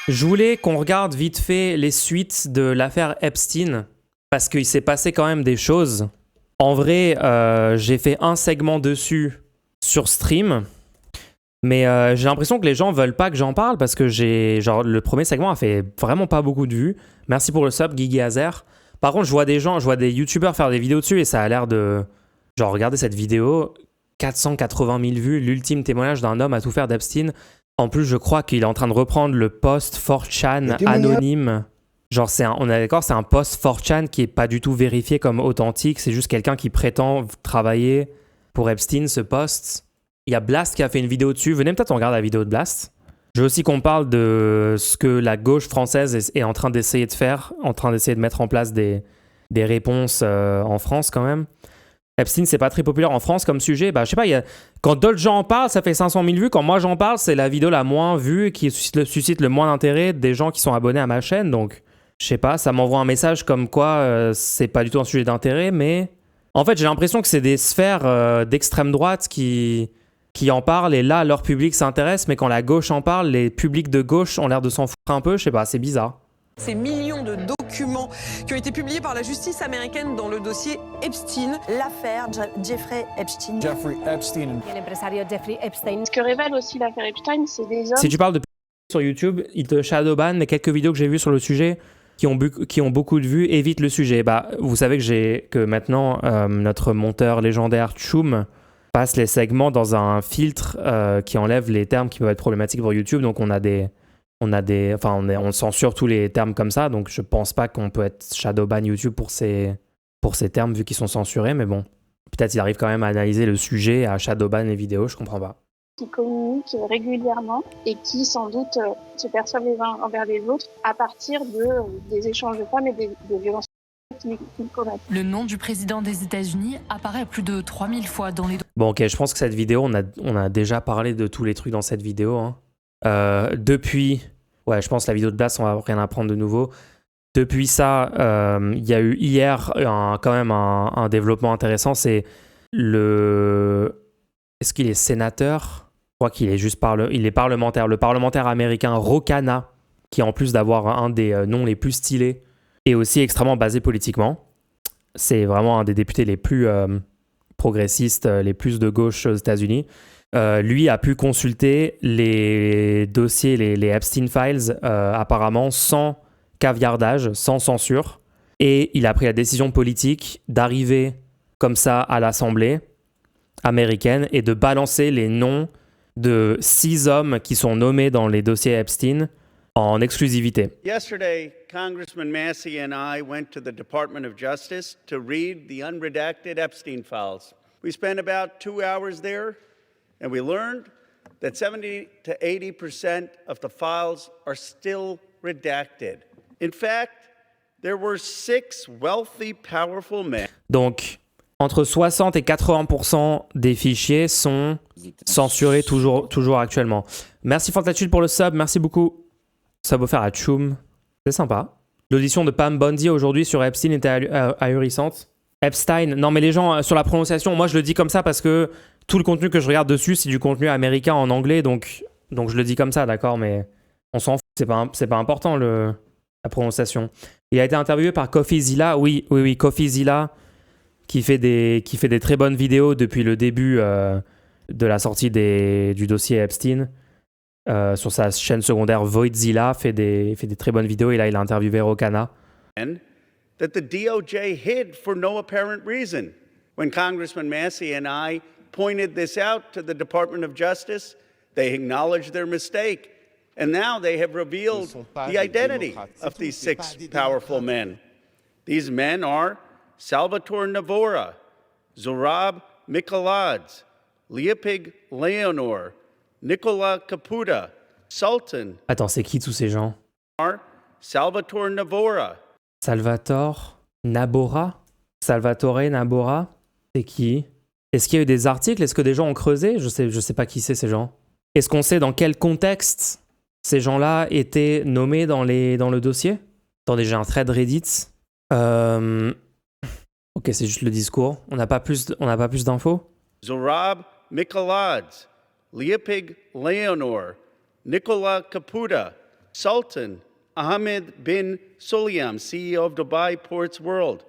Je voulais qu'on regarde vite fait les suites de l'affaire Epstein, parce qu'il s'est passé quand même des choses. En vrai, j'ai fait un segment dessus sur stream, mais j'ai l'impression que les gens veulent pas que j'en parle, parce que le premier segment a fait vraiment pas beaucoup de vues. Merci pour le sub, Guigui Hazer. Par contre, je vois des youtubeurs faire des vidéos dessus, et ça a l'air de... Genre, regardez cette vidéo, 480 000 vues, l'ultime témoignage d'un homme à tout faire d'Epstein. En plus, je crois qu'il est en train de reprendre le post 4chan anonyme. Genre, on est d'accord, c'est un post 4chan qui est pas du tout vérifié comme authentique. C'est juste quelqu'un qui prétend travailler pour Epstein, ce post. Il y a Blast qui a fait une vidéo dessus. Venez peut-être on regarde la vidéo de Blast. Je veux aussi qu'on parle de ce que la gauche française est en train d'essayer de faire, en train d'essayer de mettre en place des réponses en France quand même. Epstein, c'est pas très populaire en France comme sujet. Bah, je sais pas, quand d'autres gens en parlent, ça fait 500 000 vues. Quand moi j'en parle, c'est la vidéo la moins vue et qui suscite le moins d'intérêt des gens qui sont abonnés à ma chaîne. Donc, je sais pas, ça m'envoie un message comme quoi c'est pas du tout un sujet d'intérêt. Mais en fait, j'ai l'impression que c'est des sphères d'extrême droite qui en parlent. Et là, leur public s'intéresse. Mais quand la gauche en parle, les publics de gauche ont l'air de s'en foutre un peu. Je sais pas, c'est bizarre. Ces millions de documents qui ont été publiés par la justice américaine dans le dossier Epstein. L'affaire Jeffrey Epstein. Jeffrey Epstein. L'impresario Jeffrey Epstein. Ce que révèle aussi l'affaire Epstein, c'est des hommes... Si tu parles de sur YouTube, ils te shadowban. Les quelques vidéos que j'ai vues sur le sujet qui ont beaucoup de vues évitent le sujet. Bah, vous savez que maintenant, notre monteur légendaire Choum passe les segments dans un filtre qui enlève les termes qui peuvent être problématiques pour YouTube. Donc, on censure tous les termes comme ça, donc je pense pas qu'on peut être shadowban YouTube pour ces termes vu qu'ils sont censurés, mais bon, peut-être il arrive quand même à analyser le sujet, à shadowban les vidéos, je comprends pas. Qui communiquent régulièrement et qui sans doute se perçoivent les uns envers les autres à partir des échanges de femmes et des violences qu'ils commettent. Le nom du président des États-Unis apparaît plus de 3000 fois dans les... Bon, ok, je pense que cette vidéo, on a déjà parlé de tous les trucs dans cette vidéo, hein. Depuis... Ouais, je pense que la vidéo de Blast, on va rien apprendre de nouveau. Depuis ça, il y a eu hier quand même un développement intéressant. C'est Est-ce qu'il est sénateur? Je crois qu'il est juste il est parlementaire. Le parlementaire américain Ro Khanna, qui en plus d'avoir un des noms les plus stylés, est aussi extrêmement basé politiquement. C'est vraiment un des députés les plus progressistes, les plus de gauche aux États-Unis. Lui a pu consulter les dossiers, les Epstein Files, apparemment sans caviardage, sans censure. Et il a pris la décision politique d'arriver comme ça à l'Assemblée américaine et de balancer les noms de 6 hommes qui sont nommés dans les dossiers Epstein en exclusivité. Yesterday, Congressman Massey and I went to the Department of Justice to read the unredacted Epstein files. We spent about 2 hours there. And we learned that 70 to 80% of the files are still redacted. In fact, there were 6 wealthy, powerful men. Donc, entre 60 et 80% des fichiers sont censurés toujours actuellement. Merci Fantatitude pour le sub, merci beaucoup. Sub offert à Choum, c'est sympa. L'audition de Pam Bondi aujourd'hui sur Epstein était ahurissante. Epstein, non mais les gens sur la prononciation, moi je le dis comme ça parce que tout le contenu que je regarde dessus, c'est du contenu américain en anglais, donc je le dis comme ça, d'accord, mais on s'en fout, c'est pas important la prononciation. Il a été interviewé par CoffeeZilla, oui, CoffeeZilla, qui fait des très bonnes vidéos depuis le début de la sortie du dossier Epstein. Sur sa chaîne secondaire Voidzilla, fait des très bonnes vidéos, et là il a interviewé Ro Khanna. That the DOJ hid for no apparent reason. When Congressman Massey and I pointed this out to the Department of Justice, they acknowledged their mistake. And now they have revealed the identity of these 6 powerful men. These men are Salvatore Navora, Zorab Mikoladze, Leopig Leonor, Nicola Caputa, Sultan. Attends, c'est qui tous ces gens? Salvatore Navora. Salvatore Nabora, c'est qui? Est-ce qu'il y a eu des articles? Est-ce que des gens ont creusé? Je sais pas qui c'est ces gens. Est-ce qu'on sait dans quel contexte ces gens-là étaient nommés dans le dossier? Attendez, j'ai un thread Reddit. Ok, c'est juste le discours. On n'a pas plus d'infos. Zorab Mikoladze, Leopig Leonor, Nicola Caputa, Sultan Ahmed bin Sulayem, CEO of Dubai Ports World,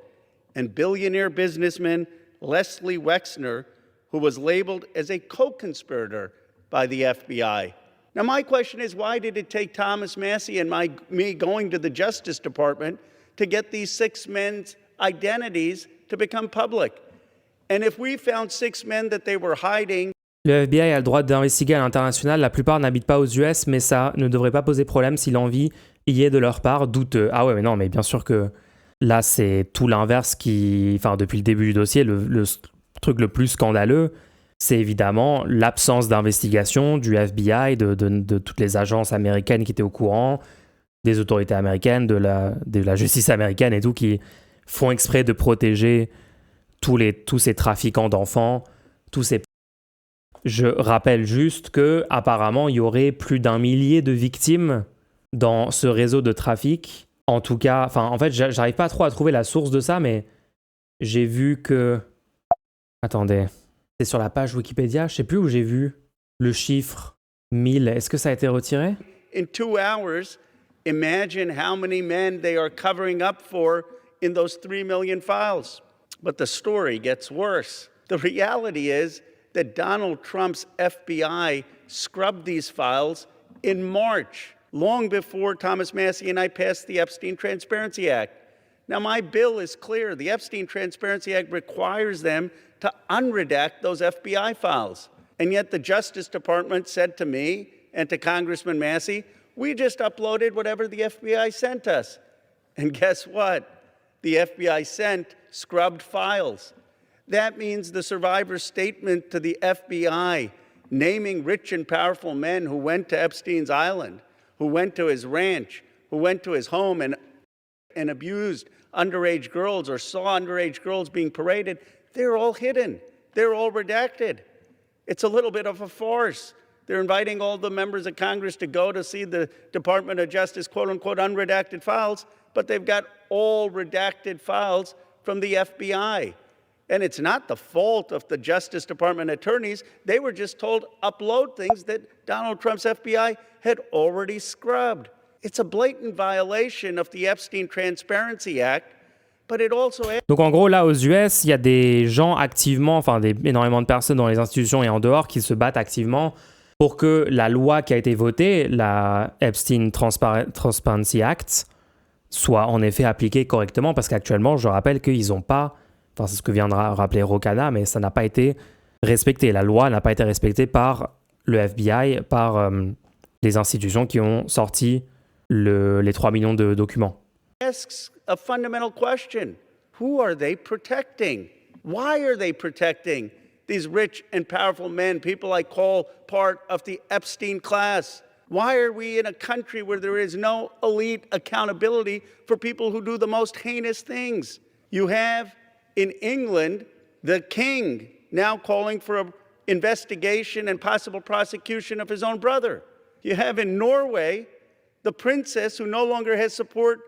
and billionaire businessman Leslie Wexner, who was labeled as a co-conspirator by the FBI. Now, my question is, why did it take Thomas Massie and me going to the Justice Department to get these 6 men's identities to become public? And if we found 6 men that they were hiding, Le FBI a le droit d'investiguer à l'international. La plupart n'habitent pas aux US, mais ça ne devrait pas poser problème si l'envie y est de leur part. Douteux. Ah ouais, mais non, mais bien sûr que là, c'est tout l'inverse qui... Enfin, depuis le début du dossier, le truc le plus scandaleux, c'est évidemment l'absence d'investigation du FBI, de toutes les agences américaines qui étaient au courant, des autorités américaines, de la justice américaine et tout, qui font exprès de protéger tous ces trafiquants d'enfants, tous ces... Je rappelle juste que apparemment il y aurait plus d'1 millier de victimes dans ce réseau de trafic. En tout cas, enfin en fait, j'arrive pas trop à trouver la source de ça, mais j'ai vu que... Attendez, c'est sur la page Wikipédia, je sais plus où j'ai vu le chiffre 1000. Est-ce que ça a été retiré? in 2 hours, imagine how many men they are covering up for in those 3 million files. But the story gets worse. The reality is that Donald Trump's FBI scrubbed these files in March, long before Thomas Massie and I passed the Epstein Transparency Act. Now, my bill is clear. The Epstein Transparency Act requires them to unredact those FBI files. And yet the Justice Department said to me and to Congressman Massie, we just uploaded whatever the FBI sent us. And guess what? The FBI sent scrubbed files. That means the survivor's statement to the FBI, naming rich and powerful men who went to Epstein's island, who went to his ranch, who went to his home and abused underage girls or saw underage girls being paraded, they're all hidden. They're all redacted. It's a little bit of a farce. They're inviting all the members of Congress to go to see the Department of Justice, quote unquote, unredacted files, but they've got all redacted files from the FBI. And it's not the fault of the Justice Department attorneys. They were just told upload things that Donald Trump's FBI had already scrubbed. It's a blatant violation of the Epstein Transparency Act, but it also... Donc en gros, là aux US, il y a des gens activement, enfin énormément de personnes dans les institutions et en dehors qui se battent activement pour que la loi qui a été votée, la Epstein Transparency Act, soit en effet appliquée correctement, parce qu'actuellement, je rappelle qu'ils n'ont pas, enfin c'est ce que vient de rappeler Rokana, mais ça n'a pas été respecté. La loi n'a pas été respectée par le FBI, par les institutions qui ont sorti les 3 millions de documents. Asks a fundamental question. Who are they protecting? Why are they protecting these rich and powerful men, people I call part of the Epstein class? Why are we in a country where there is no elite accountability for people who do the most heinous things? You have in England the king now calling for an investigation and possible prosecution of his own brother. You have in Norway the princess who no longer has support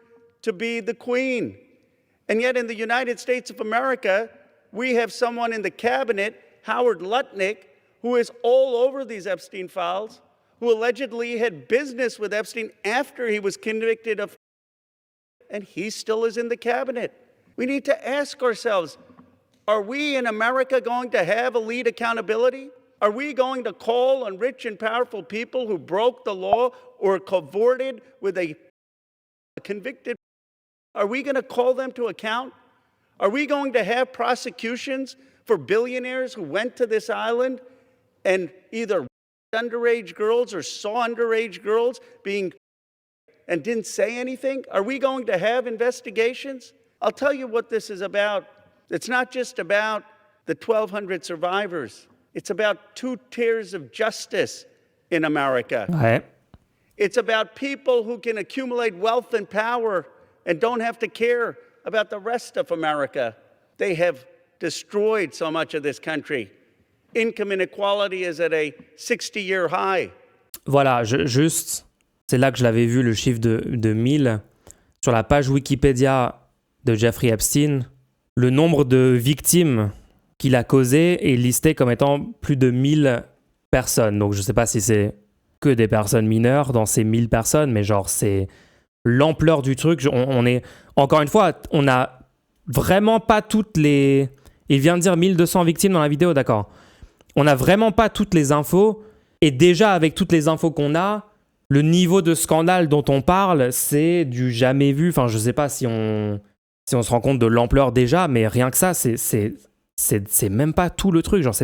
to be the queen. And yet in the United States of America, we have someone in the cabinet, Howard Lutnick, who is all over these Epstein files, who allegedly had business with Epstein after he was convicted of, and he still is in the cabinet. We need to ask ourselves, are we in America going to have elite accountability? Are we going to call on rich and powerful people who broke the law or cavorted with a convicted? Are we going to call them to account? Are we going to have prosecutions for billionaires who went to this island and either underage girls or saw underage girls being and didn't say anything? Are we going to have investigations? I'll tell you what this is about. It's not just about the 1,200 survivors. It's about 2 tiers of justice in America. Ouais. It's about people who can accumulate wealth and power and don't have to care about the rest of America. They have destroyed so much of this country. Income inequality is at a 60-year high. Voilà, juste, c'est là que je l'avais vu, le chiffre de 1000. Sur la page Wikipédia de Jeffrey Epstein, le nombre de victimes qu'il a causé est listé comme étant plus de 1000 personnes. Donc je ne sais pas si c'est que des personnes mineures dans ces 1000 personnes, mais genre, c'est l'ampleur du truc. On est, encore une fois, on n'a vraiment pas toutes les... Il vient de dire 1200 victimes dans la vidéo, d'accord. On n'a vraiment pas toutes les infos, et déjà, avec toutes les infos qu'on a, le niveau de scandale dont on parle, c'est du jamais vu. Enfin, je sais pas si on se rend compte de l'ampleur déjà, mais rien que ça, c'est même pas tout le truc. Genre,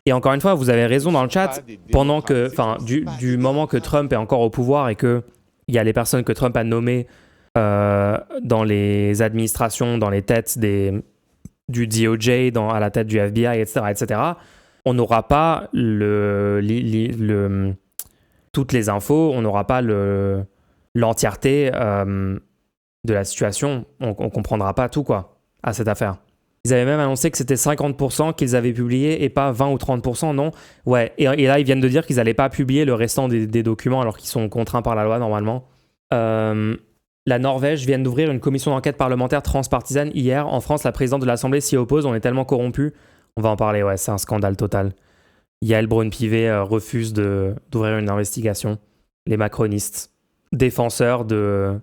et encore une fois, vous avez raison dans le chat, pendant que, enfin, du moment que Trump est encore au pouvoir et que il y a les personnes que Trump a nommées dans les administrations, dans les têtes du DOJ, à la tête du FBI, etc., on n'aura pas toutes les infos, on n'aura pas l'entièreté de la situation. On ne comprendra pas tout, quoi, à cette affaire. Ils avaient même annoncé que c'était 50% qu'ils avaient publié et pas 20 ou 30%, non? Ouais, et là, ils viennent de dire qu'ils n'allaient pas publier le restant des documents alors qu'ils sont contraints par la loi, normalement. La Norvège vient d'ouvrir une commission d'enquête parlementaire transpartisane hier. En France, la présidente de l'Assemblée s'y oppose. On est tellement corrompus. On va en parler, ouais, c'est un scandale total. Yael Braun-Pivet refuse d'ouvrir une investigation. Les macronistes, défenseurs de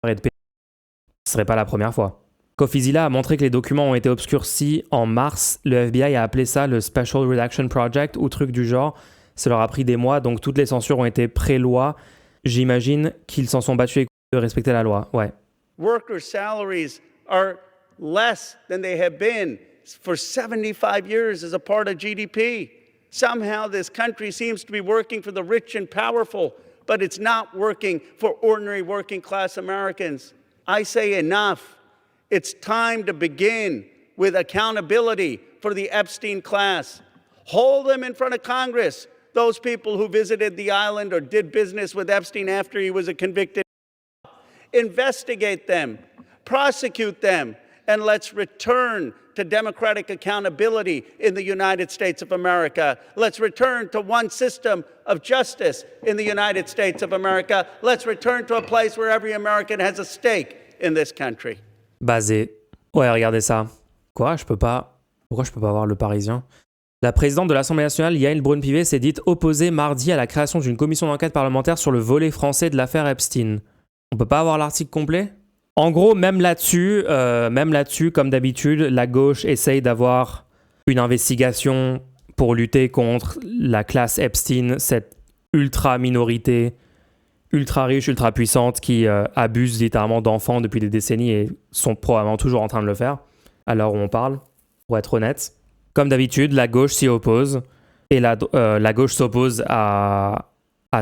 ce serait pas la première fois. Cofizila a montré que les documents ont été obscurcis en mars. Le FBI a appelé ça le Special Redaction Project ou truc du genre. Ça leur a pris des mois, donc toutes les censures ont été pré-loi. J'imagine qu'ils s'en sont battus les couilles de respecter la loi. Ouais. Workers' salaries are less than they have been for 75 years as a part of GDP. Somehow this country seems to be working for the rich and powerful, but it's not working for ordinary working class Americans. I say enough. It's time to begin with accountability for the Epstein class. Hold them in front of Congress, those people who visited the island or did business with Epstein after he was a convicted. Investigate them, prosecute them, and let's return to democratic accountability in the United States of America. Let's return to one system of justice in the United States of America. Let's return to a place where every American has a stake in this country. Basé. Ouais, regardez ça. Quoi? Pourquoi je peux pas voir Le Parisien? La présidente de l'Assemblée nationale, Yael Braun-Pivet, s'est dite opposée mardi à la création d'une commission d'enquête parlementaire sur le volet français de l'affaire Epstein. On peut pas avoir l'article complet? En gros, même là-dessus, comme d'habitude, la gauche essaye d'avoir une investigation pour lutter contre la classe Epstein, cette ultra-minorité, ultra riche, ultra puissante qui abuse littéralement d'enfants depuis des décennies et sont probablement toujours en train de le faire, à l'heure où on parle, pour être honnête. Comme d'habitude, la gauche s'y oppose et la gauche s'oppose à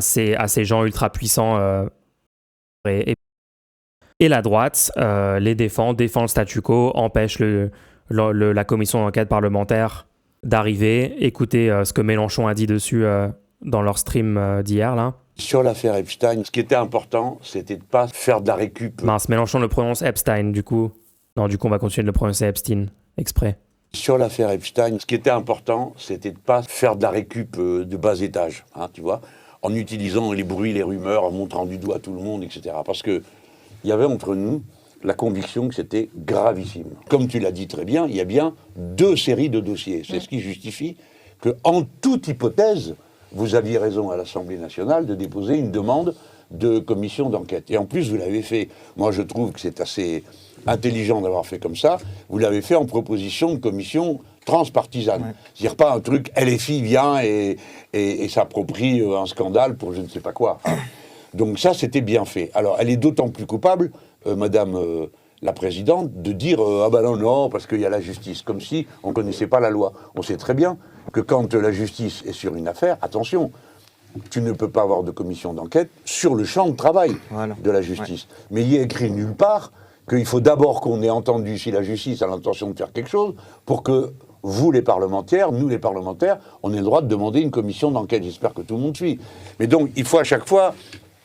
ces gens ultra puissants et la droite les défend le statu quo, empêche la commission d'enquête parlementaire d'arriver. Écoutez ce que Mélenchon a dit dessus dans leur stream d'hier, là. Sur l'affaire Epstein, ce qui était important, c'était de ne pas faire de la récup. Mince, Mélenchon le prononce Epstein, du coup. Non, du coup, on va continuer de le prononcer Epstein, exprès. Sur l'affaire Epstein, ce qui était important, c'était de ne pas faire de la récup de bas étage, hein, tu vois, en utilisant les bruits, les rumeurs, en montrant du doigt tout le monde, etc. Parce qu'il y avait entre nous la conviction que c'était gravissime. Comme tu l'as dit très bien, il y a bien 2 séries de dossiers. C'est ce qui justifie qu'en toute hypothèse, vous aviez raison à l'Assemblée nationale de déposer une demande de commission d'enquête. Et en plus, vous l'avez fait, moi je trouve que c'est assez intelligent d'avoir fait comme ça, vous l'avez fait en proposition de commission transpartisane. Ouais. C'est-à-dire pas un truc, LFI vient et s'approprie un scandale pour je ne sais pas quoi. Hein. Donc ça, c'était bien fait. Alors, elle est d'autant plus coupable, Madame la Présidente, de dire ah ben non, parce qu'il y a la justice, comme si on ne connaissait pas la loi. On sait très bien que quand la justice est sur une affaire, attention, tu ne peux pas avoir de commission d'enquête sur le champ de travail de la justice. Ouais. Mais il y est écrit nulle part qu'il faut d'abord qu'on ait entendu si la justice a l'intention de faire quelque chose pour que vous les parlementaires, nous les parlementaires, on ait le droit de demander une commission d'enquête. J'espère que tout le monde suit. Mais donc, il faut à chaque fois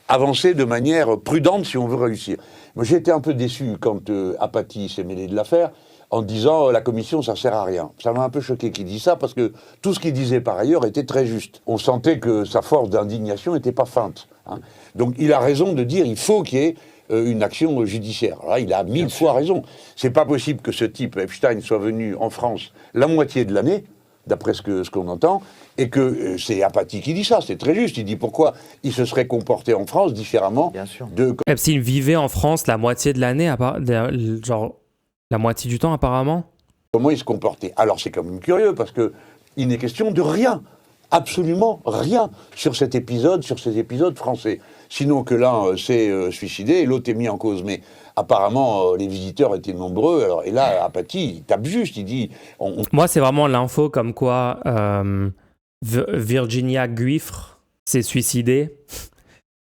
avancer de manière prudente si on veut réussir. Moi, j'ai été un peu déçu quand Apathy s'est mêlé de l'affaire en disant la commission, ça sert à rien. Ça m'a un peu choqué qu'il dise ça parce que tout ce qu'il disait par ailleurs était très juste. On sentait que sa force d'indignation n'était pas feinte. Hein. Donc, il a raison de dire il faut qu'il y ait une action judiciaire. Alors là, il a 1000 fois raison. C'est pas possible que ce type, Epstein, soit venu en France la moitié de l'année d'après ce qu'on entend, et que c'est Apathy qui dit ça, c'est très juste. Il dit pourquoi il se serait comporté en France différemment Bien sûr. de... Epstein vivait en France la moitié de l'année, genre la moitié du temps apparemment. Comment il se comportait. Alors c'est quand même curieux, parce qu'il n'est question de rien, absolument rien, sur ces épisodes français. Sinon que l'un s'est suicidé et l'autre est mis en cause. Mais apparemment, les visiteurs étaient nombreux. Alors, et là, Apathy, il tape juste, il dit... Moi, c'est vraiment l'info comme quoi Virginia Giuffre s'est suicidée.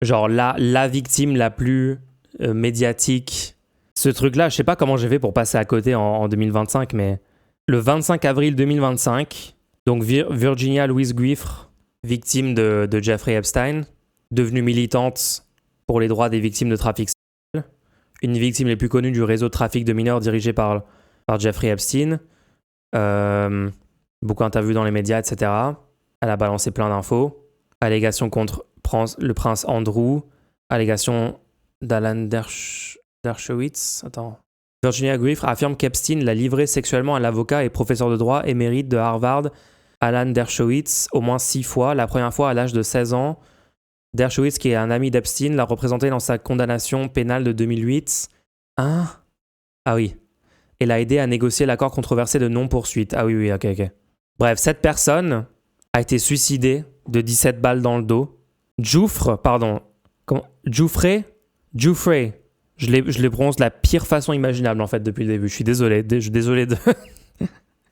Genre la victime la plus médiatique. Ce truc-là, je sais pas comment j'ai fait pour passer à côté en 2025, mais le 25 avril 2025, donc Virginia Louise Giuffre, victime de Jeffrey Epstein, devenue militante pour les droits des victimes de trafic sexuel, une des victimes les plus connues du réseau de trafic de mineurs dirigé par Jeffrey Epstein, beaucoup interviewée dans les médias, etc. Elle a balancé plein d'infos. Allégations contre le prince Andrew, allégations d'Alan Dershowitz. Attends. Virginia Giuffre affirme qu'Epstein l'a livré sexuellement à l'avocat et professeur de droit émérite de Harvard, Alan Dershowitz, au moins 6 fois. La première fois à l'âge de 16 ans. Dershowitz, qui est un ami d'Epstein, l'a représenté dans sa condamnation pénale de 2008. Hein? Ah oui. Et l'a aidé à négocier l'accord controversé de non-poursuite. Ah oui, ok. Bref, cette personne a été suicidée de 17 balles dans le dos. Giuffre. Je les prononce de la pire façon imaginable, en fait, depuis le début. Je suis désolé.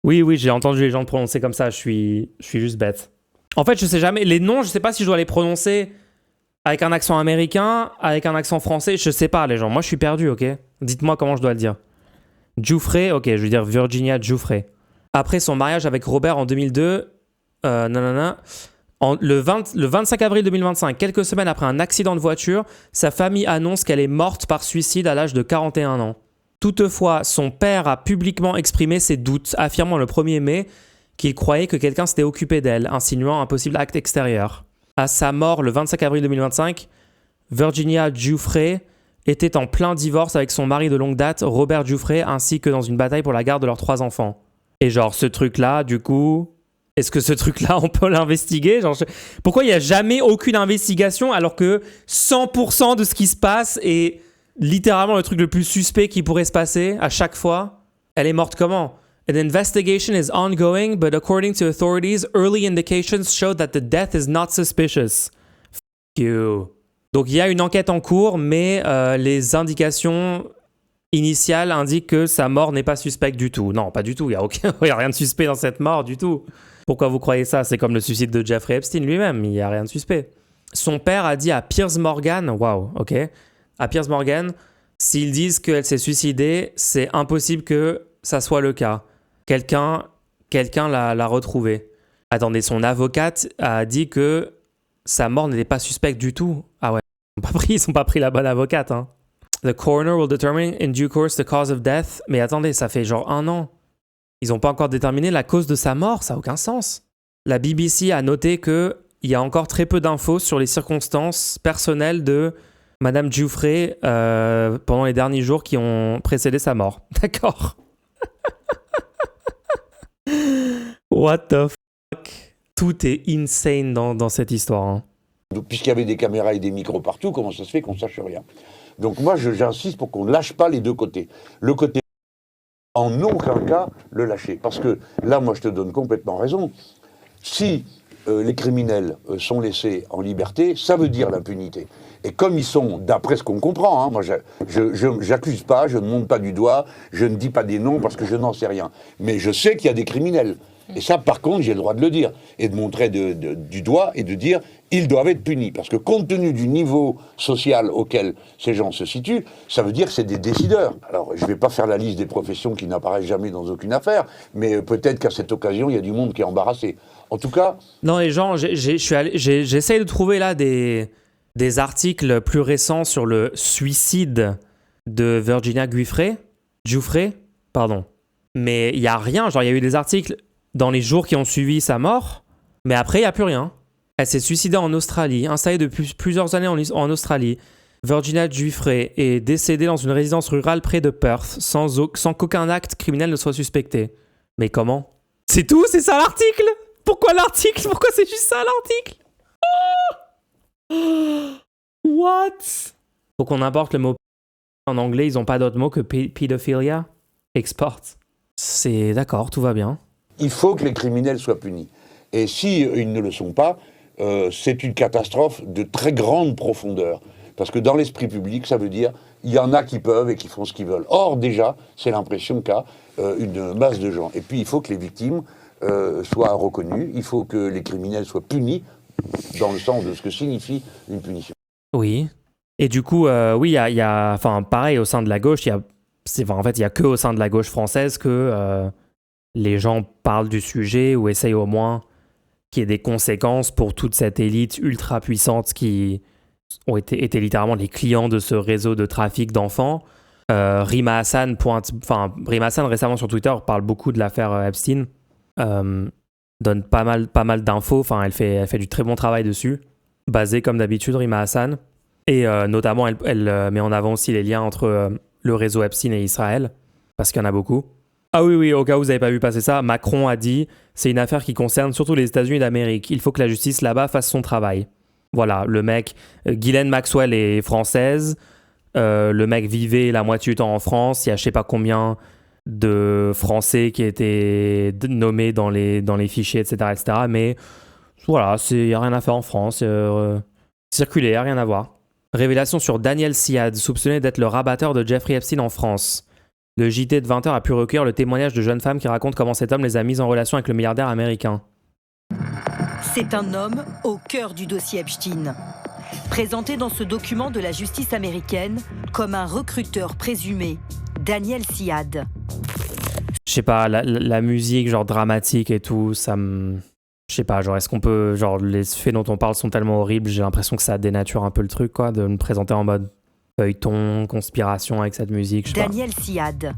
Oui, j'ai entendu les gens le prononcer comme ça. Je suis juste bête. En fait, je sais jamais. Les noms, je sais pas si je dois les prononcer avec un accent américain, avec un accent français. Je sais pas, les gens. Moi, je suis perdu, ok? Dites-moi comment je dois le dire. Giuffre, ok, je vais dire Virginia Giuffre. Après son mariage avec Robert en 2002, le 25 avril 2025, quelques semaines après un accident de voiture, sa famille annonce qu'elle est morte par suicide à l'âge de 41 ans. Toutefois, son père a publiquement exprimé ses doutes, affirmant le 1er mai qu'il croyait que quelqu'un s'était occupé d'elle, insinuant un possible acte extérieur. À sa mort le 25 avril 2025, Virginia Giuffre était en plein divorce avec son mari de longue date, Robert Giuffre, ainsi que dans une bataille pour la garde de leurs 3 enfants. Et genre, ce truc-là, du coup... Est-ce que ce truc-là, on peut l'investiguer? Pourquoi il n'y a jamais aucune investigation alors que 100% de ce qui se passe est littéralement le truc le plus suspect qui pourrait se passer à chaque fois? Elle est morte comment? An investigation is ongoing, but according to authorities, early indications show that the death is not suspicious. F*** you. Donc il y a une enquête en cours, mais les indications initiales indiquent que sa mort n'est pas suspecte du tout. Non, pas du tout. Il y a rien de suspect dans cette mort du tout. Pourquoi vous croyez ça? C'est comme le suicide de Jeffrey Epstein lui-même. Il n'y a rien de suspect. Son père a dit à Piers Morgan, à Piers Morgan, s'ils disent qu'elle s'est suicidée, c'est impossible que ça soit le cas. Quelqu'un l'a retrouvée. Attendez, son avocate a dit que sa mort n'était pas suspecte du tout. Ah ouais, ils n'ont pas pris la bonne avocate. Hein. The coroner will determine in due course the cause of death. Mais attendez, ça fait genre 1 an. Ils n'ont pas encore déterminé la cause de sa mort, ça n'a aucun sens. La BBC a noté qu'il y a encore très peu d'infos sur les circonstances personnelles de Madame Giuffre pendant les derniers jours qui ont précédé sa mort. D'accord. What the fuck? Tout est insane dans cette histoire. Hein. Puisqu'il y avait des caméras et des micros partout, comment ça se fait qu'on ne sache rien? Donc moi, j'insiste pour qu'on ne lâche pas les deux côtés. Le côté... En aucun cas le lâcher. Parce que là, moi, je te donne complètement raison. Si les criminels sont laissés en liberté, ça veut dire l'impunité. Et comme ils sont, d'après ce qu'on comprend, hein, moi, je n'accuse pas, je ne monte pas du doigt, je ne dis pas des noms parce que je n'en sais rien. Mais je sais qu'il y a des criminels. Et ça, par contre, j'ai le droit de le dire. Et de montrer du doigt et de dire ils doivent être punis. Parce que compte tenu du niveau social auquel ces gens se situent, ça veut dire que c'est des décideurs. Alors, je ne vais pas faire la liste des professions qui n'apparaissent jamais dans aucune affaire, mais peut-être qu'à cette occasion, il y a du monde qui est embarrassé. En tout cas... Non, les gens, j'essaye de trouver là des articles plus récents sur le suicide de Virginia Giuffre, pardon. Mais il n'y a rien, genre il y a eu des articles dans les jours qui ont suivi sa mort, mais après il n'y a plus rien. Elle s'est suicidée en Australie, installée depuis plusieurs années en Australie. Virginia Giuffre est décédée dans une résidence rurale près de Perth, sans qu'aucun acte criminel ne soit suspecté. Mais comment? C'est tout? C'est ça l'article? Pourquoi l'article? Pourquoi c'est juste ça l'article? What? Faut qu'on importe le mot en anglais, ils ont pas d'autre mot que pédophilia. Export. C'est d'accord, tout va bien. Il faut que les criminels soient punis. Et si ils ne le sont pas, c'est une catastrophe de très grande profondeur. Parce que dans l'esprit public, ça veut dire il y en a qui peuvent et qui font ce qu'ils veulent. Or, déjà, c'est l'impression qu'a une masse de gens. Et puis, il faut que les victimes soient reconnues, il faut que les criminels soient punis dans le sens de ce que signifie une punition. Oui. Et du coup, oui, il y a, enfin, pareil, au sein de la gauche, en fait, il n'y a que au sein de la gauche française que les gens parlent du sujet ou essayent au moins qu'il y ait des conséquences pour toute cette élite ultra puissante qui ont été littéralement les clients de ce réseau de trafic d'enfants. Rima Hassan récemment sur Twitter parle beaucoup de l'affaire Epstein, donne pas mal d'infos, enfin elle fait du très bon travail dessus, basé comme d'habitude Rima Hassan, et notamment elle met en avant aussi les liens entre le réseau Epstein et Israël, parce qu'il y en a beaucoup. Ah oui, au cas où vous n'avez pas vu passer ça, Macron a dit « C'est une affaire qui concerne surtout les États-Unis d'Amérique. Il faut que la justice là-bas fasse son travail. » Voilà, le mec, Ghislaine Maxwell est française, le mec vivait la moitié du temps en France, il y a je sais pas combien de Français qui étaient nommés dans les fichiers, etc. Mais voilà, il n'y a rien à faire en France, circuler, il n'y a rien à voir. Révélation sur Daniel Siad, soupçonné d'être le rabatteur de Jeffrey Epstein en France. Le JT de 20h a pu recueillir le témoignage de jeunes femmes qui racontent comment cet homme les a mises en relation avec le milliardaire américain. C'est un homme au cœur du dossier Epstein. Présenté dans ce document de la justice américaine comme un recruteur présumé, Daniel Siad. Je sais pas, la musique genre dramatique et tout, ça me... Je sais pas, genre est-ce qu'on peut... Genre les faits dont on parle sont tellement horribles, j'ai l'impression que ça dénature un peu le truc, quoi, de me présenter en mode feuilleton, conspiration avec cette musique, je sais pas. Daniel Siad.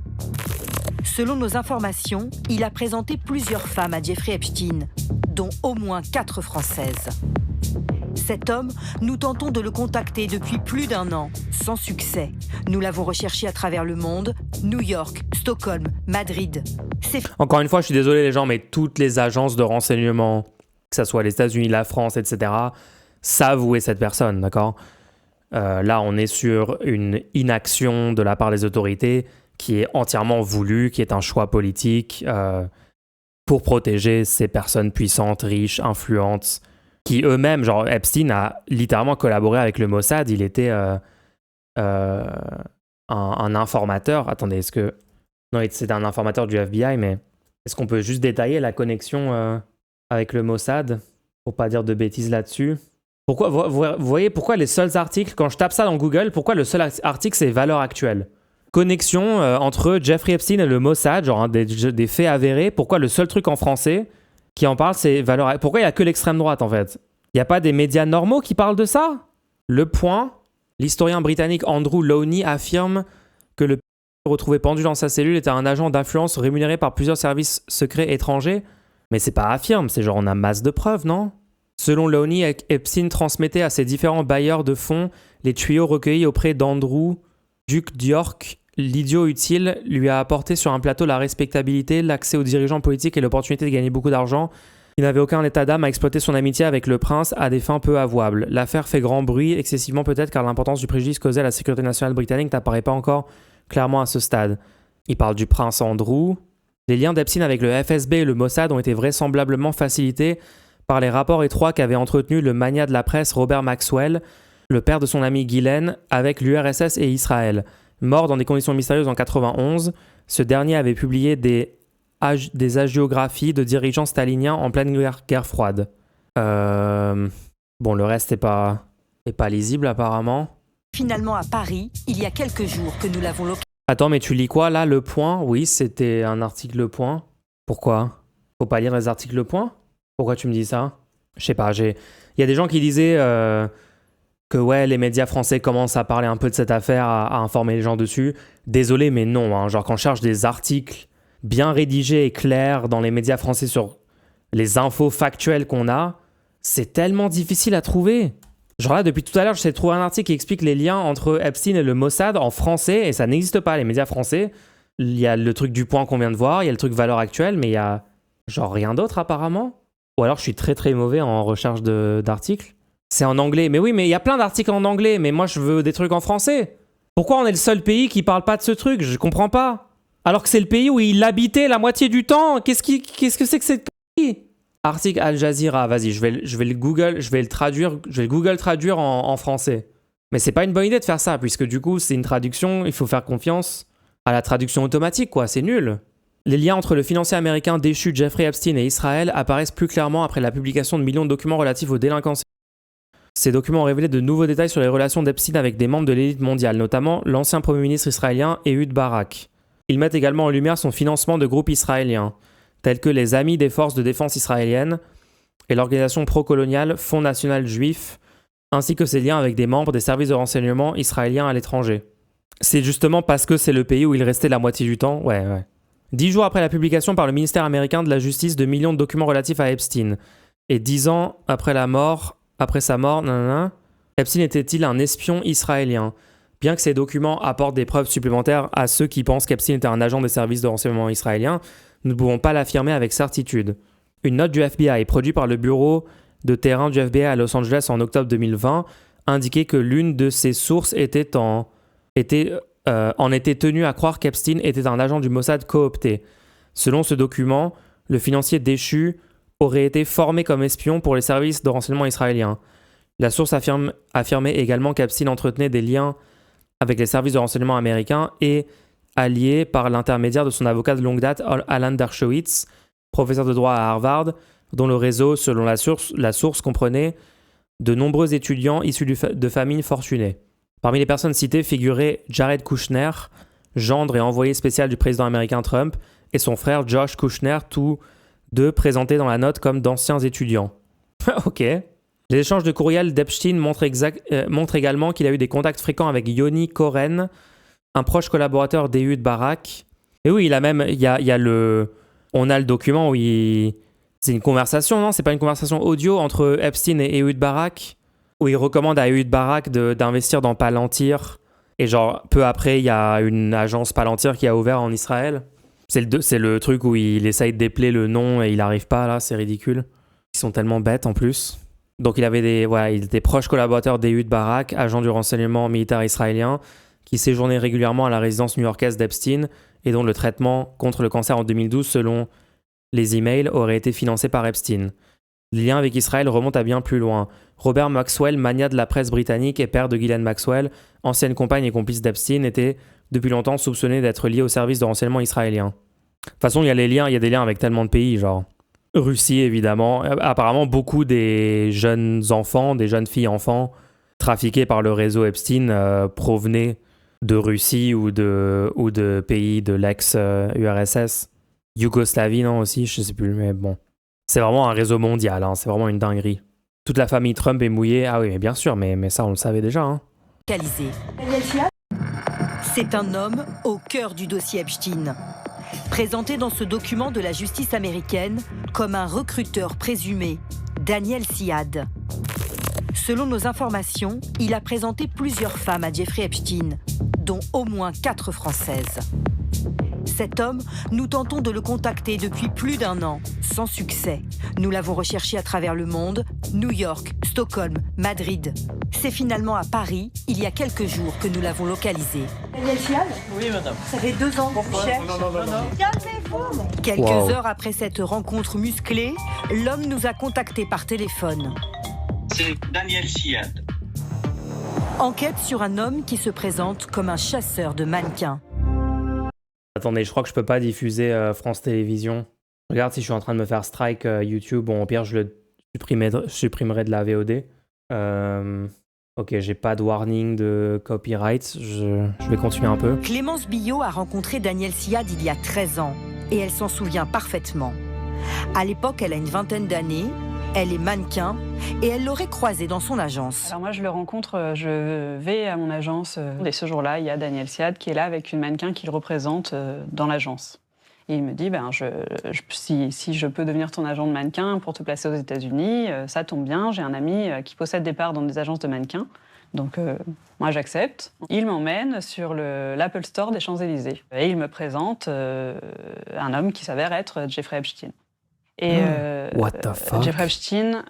Selon nos informations, il a présenté plusieurs femmes à Jeffrey Epstein, dont au moins 4 françaises. Cet homme, nous tentons de le contacter depuis plus d'1 an, sans succès. Nous l'avons recherché à travers le monde, New York, Stockholm, Madrid. Encore une fois, je suis désolé les gens, mais toutes les agences de renseignement, que ce soit les États-Unis, la France, etc., savent où est cette personne, d'accord ? Là, on est sur une inaction de la part des autorités qui est entièrement voulue, qui est un choix politique pour protéger ces personnes puissantes, riches, influentes, qui eux-mêmes, genre Epstein a littéralement collaboré avec le Mossad, il était un informateur. Attendez, est-ce que... Non, c'était un informateur du FBI, mais est-ce qu'on peut juste détailler la connexion avec le Mossad pour pas dire de bêtises là-dessus? Pourquoi, vous voyez pourquoi les seuls articles, quand je tape ça dans Google, pourquoi le seul article c'est Valeurs Actuelles? Connexion entre Jeffrey Epstein et le Mossad, genre des faits avérés. Pourquoi le seul truc en français qui en parle c'est Valeurs Actuelles? Pourquoi il n'y a que l'extrême droite en fait? Il n'y a pas des médias normaux qui parlent de ça? Le Point, l'historien britannique Andrew Lowney affirme que le retrouvé pendu dans sa cellule était un agent d'influence rémunéré par plusieurs services secrets étrangers. Mais c'est pas affirme, c'est genre on a masse de preuves, non? Selon Lowney, Epstein transmettait à ses différents bailleurs de fonds les tuyaux recueillis auprès d'Andrew, duc d'York. L'idiot utile lui a apporté sur un plateau la respectabilité, l'accès aux dirigeants politiques et l'opportunité de gagner beaucoup d'argent. Il n'avait aucun état d'âme à exploiter son amitié avec le prince à des fins peu avouables. L'affaire fait grand bruit, excessivement peut-être car l'importance du préjudice causé à la sécurité nationale britannique n'apparaît pas encore clairement à ce stade. Il parle du prince Andrew. Les liens d'Epstein avec le FSB et le Mossad ont été vraisemblablement facilités par les rapports étroits qu'avait entretenus le magnat de la presse Robert Maxwell, le père de son ami Ghislaine, avec l'URSS et Israël. Mort dans des conditions mystérieuses en 1991, ce dernier avait publié des hagiographies de dirigeants staliniens en pleine guerre froide. Bon, le reste n'est pas lisible apparemment. Finalement à Paris, il y a quelques jours que nous l'avons localisé. Attends, mais tu lis quoi là, Le Point? Oui, c'était un article Le Point. Pourquoi? Faut pas lire les articles Le Point? Pourquoi tu me dis ça? Je sais pas, il y a des gens qui disaient que ouais, les médias français commencent à parler un peu de cette affaire, à informer les gens dessus. Désolé, mais non, hein. Genre quand je cherche des articles bien rédigés et clairs dans les médias français sur les infos factuelles qu'on a, c'est tellement difficile à trouver. Genre là, depuis tout à l'heure, j'essaie de trouver un article qui explique les liens entre Epstein et le Mossad en français, et ça n'existe pas, les médias français. Il y a le truc du Point qu'on vient de voir, il y a le truc Valeurs Actuelles, mais il y a Genre rien d'autre apparemment. Ou alors je suis très très mauvais en recherche d'articles. C'est en anglais. Mais oui, mais il y a plein d'articles en anglais. Mais moi, je veux des trucs en français. Pourquoi on est le seul pays qui parle pas de ce truc? Je comprends pas. Alors que c'est le pays où il habitait la moitié du temps. Qu'est-ce que c'est que cette connerie? Article Al Jazeera. Vas-y, je vais le Google traduire en français. Mais c'est pas une bonne idée de faire ça, puisque du coup, c'est une traduction. Il faut faire confiance à la traduction automatique, quoi. C'est nul. Les liens entre le financier américain déchu Jeffrey Epstein et Israël apparaissent plus clairement après la publication de millions de documents relatifs aux délinquants. Ces documents ont révélé de nouveaux détails sur les relations d'Epstein avec des membres de l'élite mondiale, notamment l'ancien Premier ministre israélien Ehud Barak. Ils mettent également en lumière son financement de groupes israéliens, tels que les Amis des forces de défense israéliennes et l'organisation pro-coloniale Fonds national juif, ainsi que ses liens avec des membres des services de renseignement israéliens à l'étranger. C'est justement parce que c'est le pays où il restait la moitié du temps, ouais. 10 jours après la publication par le ministère américain de la Justice de millions de documents relatifs à Epstein, et 10 ans après sa mort, Epstein était-il un espion israélien? Bien que ces documents apportent des preuves supplémentaires à ceux qui pensent qu'Epstein était un agent des services de renseignement israéliens, nous ne pouvons pas l'affirmer avec certitude. Une note du FBI produite par le bureau de terrain du FBI à Los Angeles en octobre 2020 indiquait que l'une de ses sources en était tenue à croire qu'Epstein était un agent du Mossad coopté. Selon ce document, le financier déchu aurait été formé comme espion pour les services de renseignement israéliens. La source affirmait également qu'Epstein entretenait des liens avec les services de renseignement américains et allié par l'intermédiaire de son avocat de longue date, Alan Dershowitz, professeur de droit à Harvard, dont le réseau, selon la source comprenait de nombreux étudiants issus de familles fortunées. Parmi les personnes citées figuraient Jared Kushner, gendre et envoyé spécial du président américain Trump, et son frère Josh Kushner, tous deux présentés dans la note comme d'anciens étudiants. Ok. Les échanges de courriels d'Epstein montrent également qu'il a eu des contacts fréquents avec Yoni Koren, un proche collaborateur d'Ehud Barak. Et oui, on a le document où c'est une conversation, non? C'est pas une conversation audio entre Epstein et Ehud Barak, où il recommande à Ehud Barak d'investir dans Palantir. Et genre, peu après, il y a une agence Palantir qui a ouvert en Israël. C'est le truc où il essaye de dépeler le nom et il n'arrive pas, là, c'est ridicule. Ils sont tellement bêtes en plus. Donc il était proche collaborateur d'Ehud Barak, agent du renseignement militaire israélien, qui séjournait régulièrement à la résidence new-yorkaise d'Epstein et dont le traitement contre le cancer en 2012, selon les emails, aurait été financé par Epstein. Les liens avec Israël remontent à bien plus loin. Robert Maxwell, magnat de la presse britannique et père de Ghislaine Maxwell, ancienne compagne et complice d'Epstein, était depuis longtemps soupçonné d'être lié au service de renseignement israélien. De toute façon, il y a des liens avec tellement de pays, genre Russie évidemment. Apparemment, beaucoup des jeunes enfants, des jeunes filles enfants trafiqués par le réseau Epstein provenaient de Russie ou de pays de l'ex-URSS. Yougoslavie, non aussi, je sais plus, mais bon. C'est vraiment un réseau mondial, hein, c'est vraiment une dinguerie. Toute la famille Trump est mouillée. Ah oui, mais bien sûr, mais ça, on le savait déjà. Hein. C'est un homme au cœur du dossier Epstein. Présenté dans ce document de la justice américaine comme un recruteur présumé, Daniel Syad. Selon nos informations, il a présenté plusieurs femmes à Jeffrey Epstein, dont au moins 4 Françaises. Cet homme, nous tentons de le contacter depuis plus d'1 an, sans succès. Nous l'avons recherché à travers le monde, New York, Stockholm, Madrid. C'est finalement à Paris, il y a quelques jours, que nous l'avons localisé. Daniel Syad ? Oui, madame. Ça fait 2 ans qu'on vous cherche. Non. Calmez-vous. Quelques heures après cette rencontre musclée, l'homme nous a contactés par téléphone. C'est Daniel Syad. Enquête sur un homme qui se présente comme un chasseur de mannequins. Attendez, je crois que je peux pas diffuser France Télévisions. Regarde si je suis en train de me faire strike YouTube. Bon, au pire, je le supprimerai de la VOD. Ok, j'ai pas de warning de copyright. Je vais continuer un peu. Clémence Billot a rencontré Daniel Syad il y a 13 ans et elle s'en souvient parfaitement. À l'époque, elle a une 20aine d'années, elle est mannequin et elle l'aurait croisé dans son agence. Alors moi, je le rencontre, je vais à mon agence et ce jour-là, il y a Daniel Syad qui est là avec une mannequin qu'il représente dans l'agence. Et il me dit, si je peux devenir ton agent de mannequin pour te placer aux États-Unis, ça tombe bien, j'ai un ami qui possède des parts dans des agences de mannequins. Donc moi, j'accepte. Il m'emmène sur l'Apple Store des Champs-Élysées. Et il me présente un homme qui s'avère être Jeffrey Epstein. Et What the fuck? Jeffrey Epstein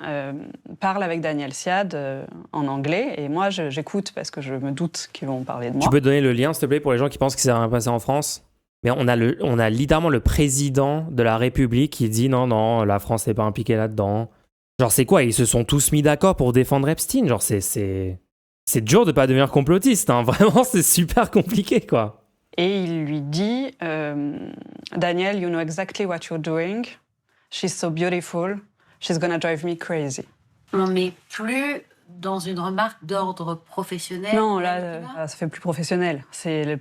parle avec Daniel Siad en anglais, et moi j'écoute parce que je me doute qu'ils vont parler de moi. Tu peux donner le lien, s'il te plaît, pour les gens qui pensent que c'est rien passé en France? Mais on a littéralement le président de la République qui dit non, la France n'est pas impliquée là-dedans. Genre, c'est quoi? Ils se sont tous mis d'accord pour défendre Epstein? Genre, c'est dur de pas devenir complotiste, hein. Vraiment, c'est super compliqué, quoi. Et il lui dit Daniel, you know exactly what you're doing. She's so beautiful. She's gonna drive me crazy. On n'est plus dans une remarque d'ordre professionnel. Non, là, ça fait plus professionnel.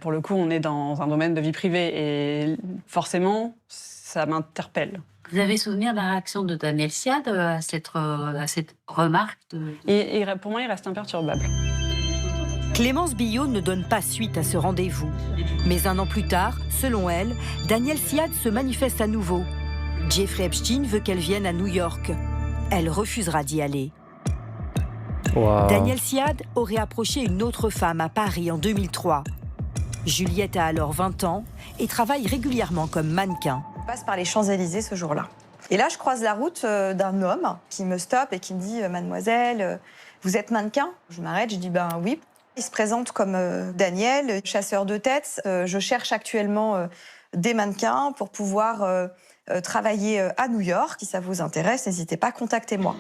Pour le coup, on est dans un domaine de vie privée et forcément, ça m'interpelle. Vous avez souvenir de la réaction de Daniel Siad à cette remarque Et pour moi, il reste imperturbable. Clémence Billot ne donne pas suite à ce rendez-vous. Mais un an plus tard, selon elle, Daniel Siad se manifeste à nouveau. Jeffrey Epstein veut qu'elle vienne à New York. Elle refusera d'y aller. Wow. Daniel Siad aurait approché une autre femme à Paris en 2003. Juliette a alors 20 ans et travaille régulièrement comme mannequin. On passe par les Champs-Élysées ce jour-là. Et là, je croise la route d'un homme qui me stoppe et qui me dit « Mademoiselle, vous êtes mannequin ?» Je m'arrête, je dis « Ben oui ». Il se présente comme Daniel, chasseur de têtes. Je cherche actuellement des mannequins pour pouvoir travailler à New York. Si ça vous intéresse, n'hésitez pas, contactez-moi.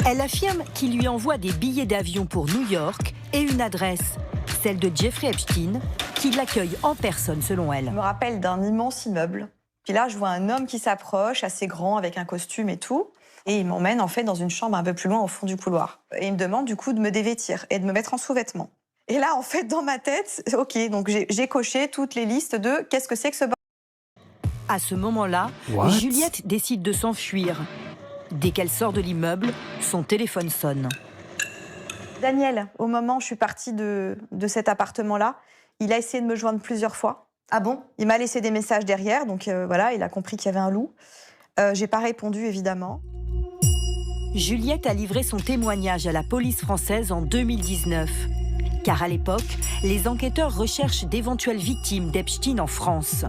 Elle affirme qu'il lui envoie des billets d'avion pour New York et une adresse, celle de Jeffrey Epstein, qui l'accueille en personne selon elle. Je me rappelle d'un immense immeuble. Puis là, je vois un homme qui s'approche, assez grand, avec un costume et tout. Et il m'emmène en fait dans une chambre un peu plus loin au fond du couloir. Et il me demande du coup de me dévêtir et de me mettre en sous-vêtements. Et là, en fait, dans ma tête, ok, donc j'ai coché toutes les listes de qu'est-ce que c'est que ce À ce moment-là, Juliette décide de s'enfuir. Dès qu'elle sort de l'immeuble, son téléphone sonne. Daniel, au moment où je suis partie de cet appartement-là, il a essayé de me joindre plusieurs fois. Ah bon? Il m'a laissé des messages derrière, donc voilà, il a compris qu'il y avait un loup. J'ai pas répondu, évidemment. Juliette a livré son témoignage à la police française en 2019. Car à l'époque, les enquêteurs recherchent d'éventuelles victimes d'Epstein en France.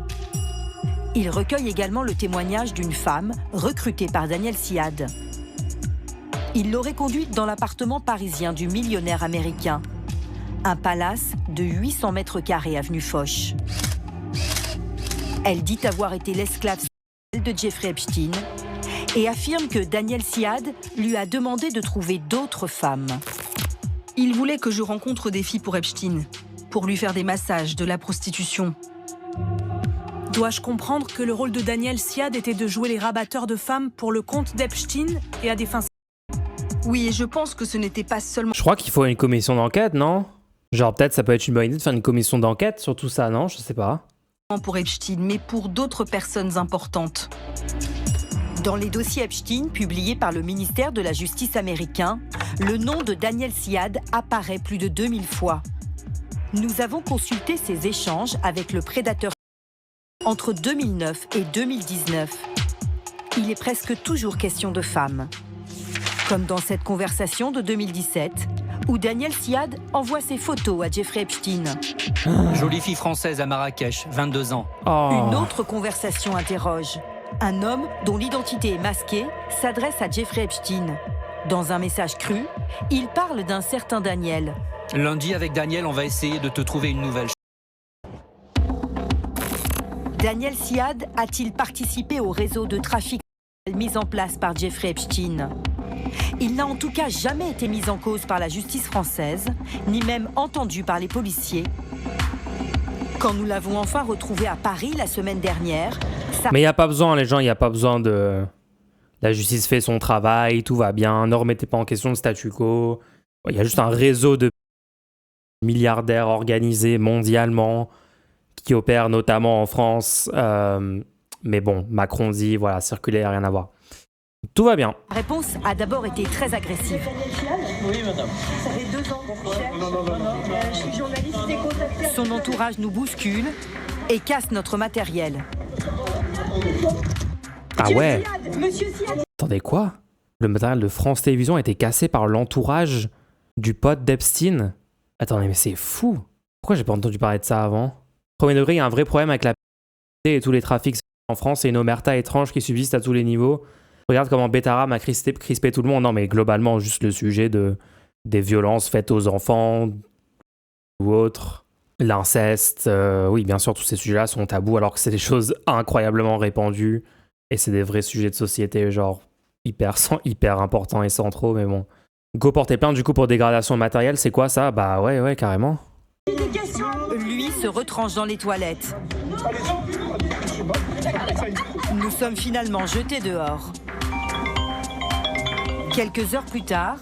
Ils recueillent également le témoignage d'une femme recrutée par Daniel Siad. Il l'aurait conduite dans l'appartement parisien du millionnaire américain. Un palace de 800 mètres carrés avenue Foch. Elle dit avoir été l'esclave de Jeffrey Epstein et affirme que Daniel Siad lui a demandé de trouver d'autres femmes. Il voulait que je rencontre des filles pour Epstein, pour lui faire des massages, de la prostitution. Dois-je comprendre que le rôle de Daniel Siad était de jouer les rabatteurs de femmes pour le compte d'Epstein et à des fins... Oui, et je pense que ce n'était pas seulement... Je crois qu'il faut une commission d'enquête, non? Genre peut-être ça peut être une bonne idée de faire une commission d'enquête sur tout ça, non? Je sais pas. Pour Epstein, mais pour d'autres personnes importantes. Dans les dossiers Epstein publiés par le ministère de la Justice américain, le nom de Daniel Siad apparaît plus de 2000 fois. Nous avons consulté ces échanges avec le prédateur entre 2009 et 2019. Il est presque toujours question de femmes. Comme dans cette conversation de 2017, où Daniel Siad envoie ses photos à Jeffrey Epstein. Jolie fille française à Marrakech, 22 ans. Une autre conversation interroge. Un homme dont l'identité est masquée s'adresse à Jeffrey Epstein. Dans un message cru, il parle d'un certain Daniel. Lundi, avec Daniel, on va essayer de te trouver une nouvelle. Daniel Siad a-t-il participé au réseau de trafic mis en place par Jeffrey Epstein? Il n'a en tout cas jamais été mis en cause par la justice française, ni même entendu par les policiers. Quand nous l'avons enfin retrouvé à Paris la semaine dernière... Mais il n'y a pas besoin, les gens, il n'y a pas besoin de... La justice fait son travail, tout va bien, ne remettez pas en question le statu quo. Il y a juste un réseau de milliardaires organisés mondialement qui opèrent notamment en France. Mais bon, Macron dit, voilà, circulaire, rien à voir. Tout va bien. La réponse a d'abord été très agressive. Oui, madame. Ça fait 2 ans qu'on cherche. Non. Je suis journaliste et contactée. Son entourage nous bouscule et casse notre matériel. Ah ouais. Monsieur Siad. Attendez, quoi? Le matériel de France Télévisions a été cassé par l'entourage du pote d'Epstein? Attendez, mais c'est fou. Pourquoi j'ai pas entendu parler de ça avant? Premier degré, il y a un vrai problème avec la et tous les trafics En France, c'est une omerta étrange qui subsiste à tous les niveaux. Regarde comment Betaram a crispé tout le monde. Non, mais globalement, juste le sujet des violences faites aux enfants ou autres. L'inceste, oui, bien sûr, tous ces sujets-là sont tabous alors que c'est des choses incroyablement répandues et c'est des vrais sujets de société, genre hyper importants et centraux, mais bon. Go porter plainte du coup pour dégradation matérielle, c'est quoi ça? Bah ouais, carrément. Lui se retranche dans les toilettes. Nous sommes finalement jetés dehors. Quelques heures plus tard,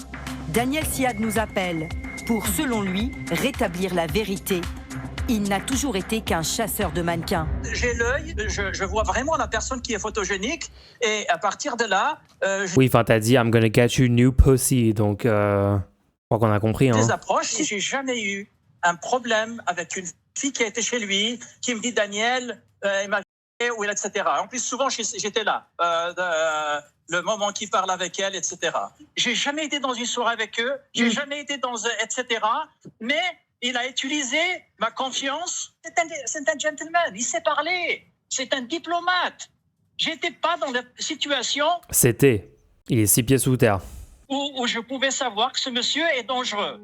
Daniel Siad nous appelle pour, selon lui, rétablir la vérité. Il n'a toujours été qu'un chasseur de mannequins. J'ai l'œil, je vois vraiment la personne qui est photogénique et à partir de là... Oui, enfin t'as dit « I'm gonna get you new pussy », donc je crois qu'on a compris. Des approches, j'ai jamais eu un problème avec une fille qui a été chez lui, qui me dit « Daniel, il m'a fait, ou etc. » En plus, souvent, j'étais là, le moment qu'il parle avec elle, etc. J'ai jamais été dans une soirée avec eux, j'ai jamais été dans... etc. Mais... il a utilisé ma confiance. C'est un gentleman, il sait parler. C'est un diplomate. J'étais pas dans la situation... Il est 6 pieds sous terre. Où je pouvais savoir que ce monsieur est dangereux.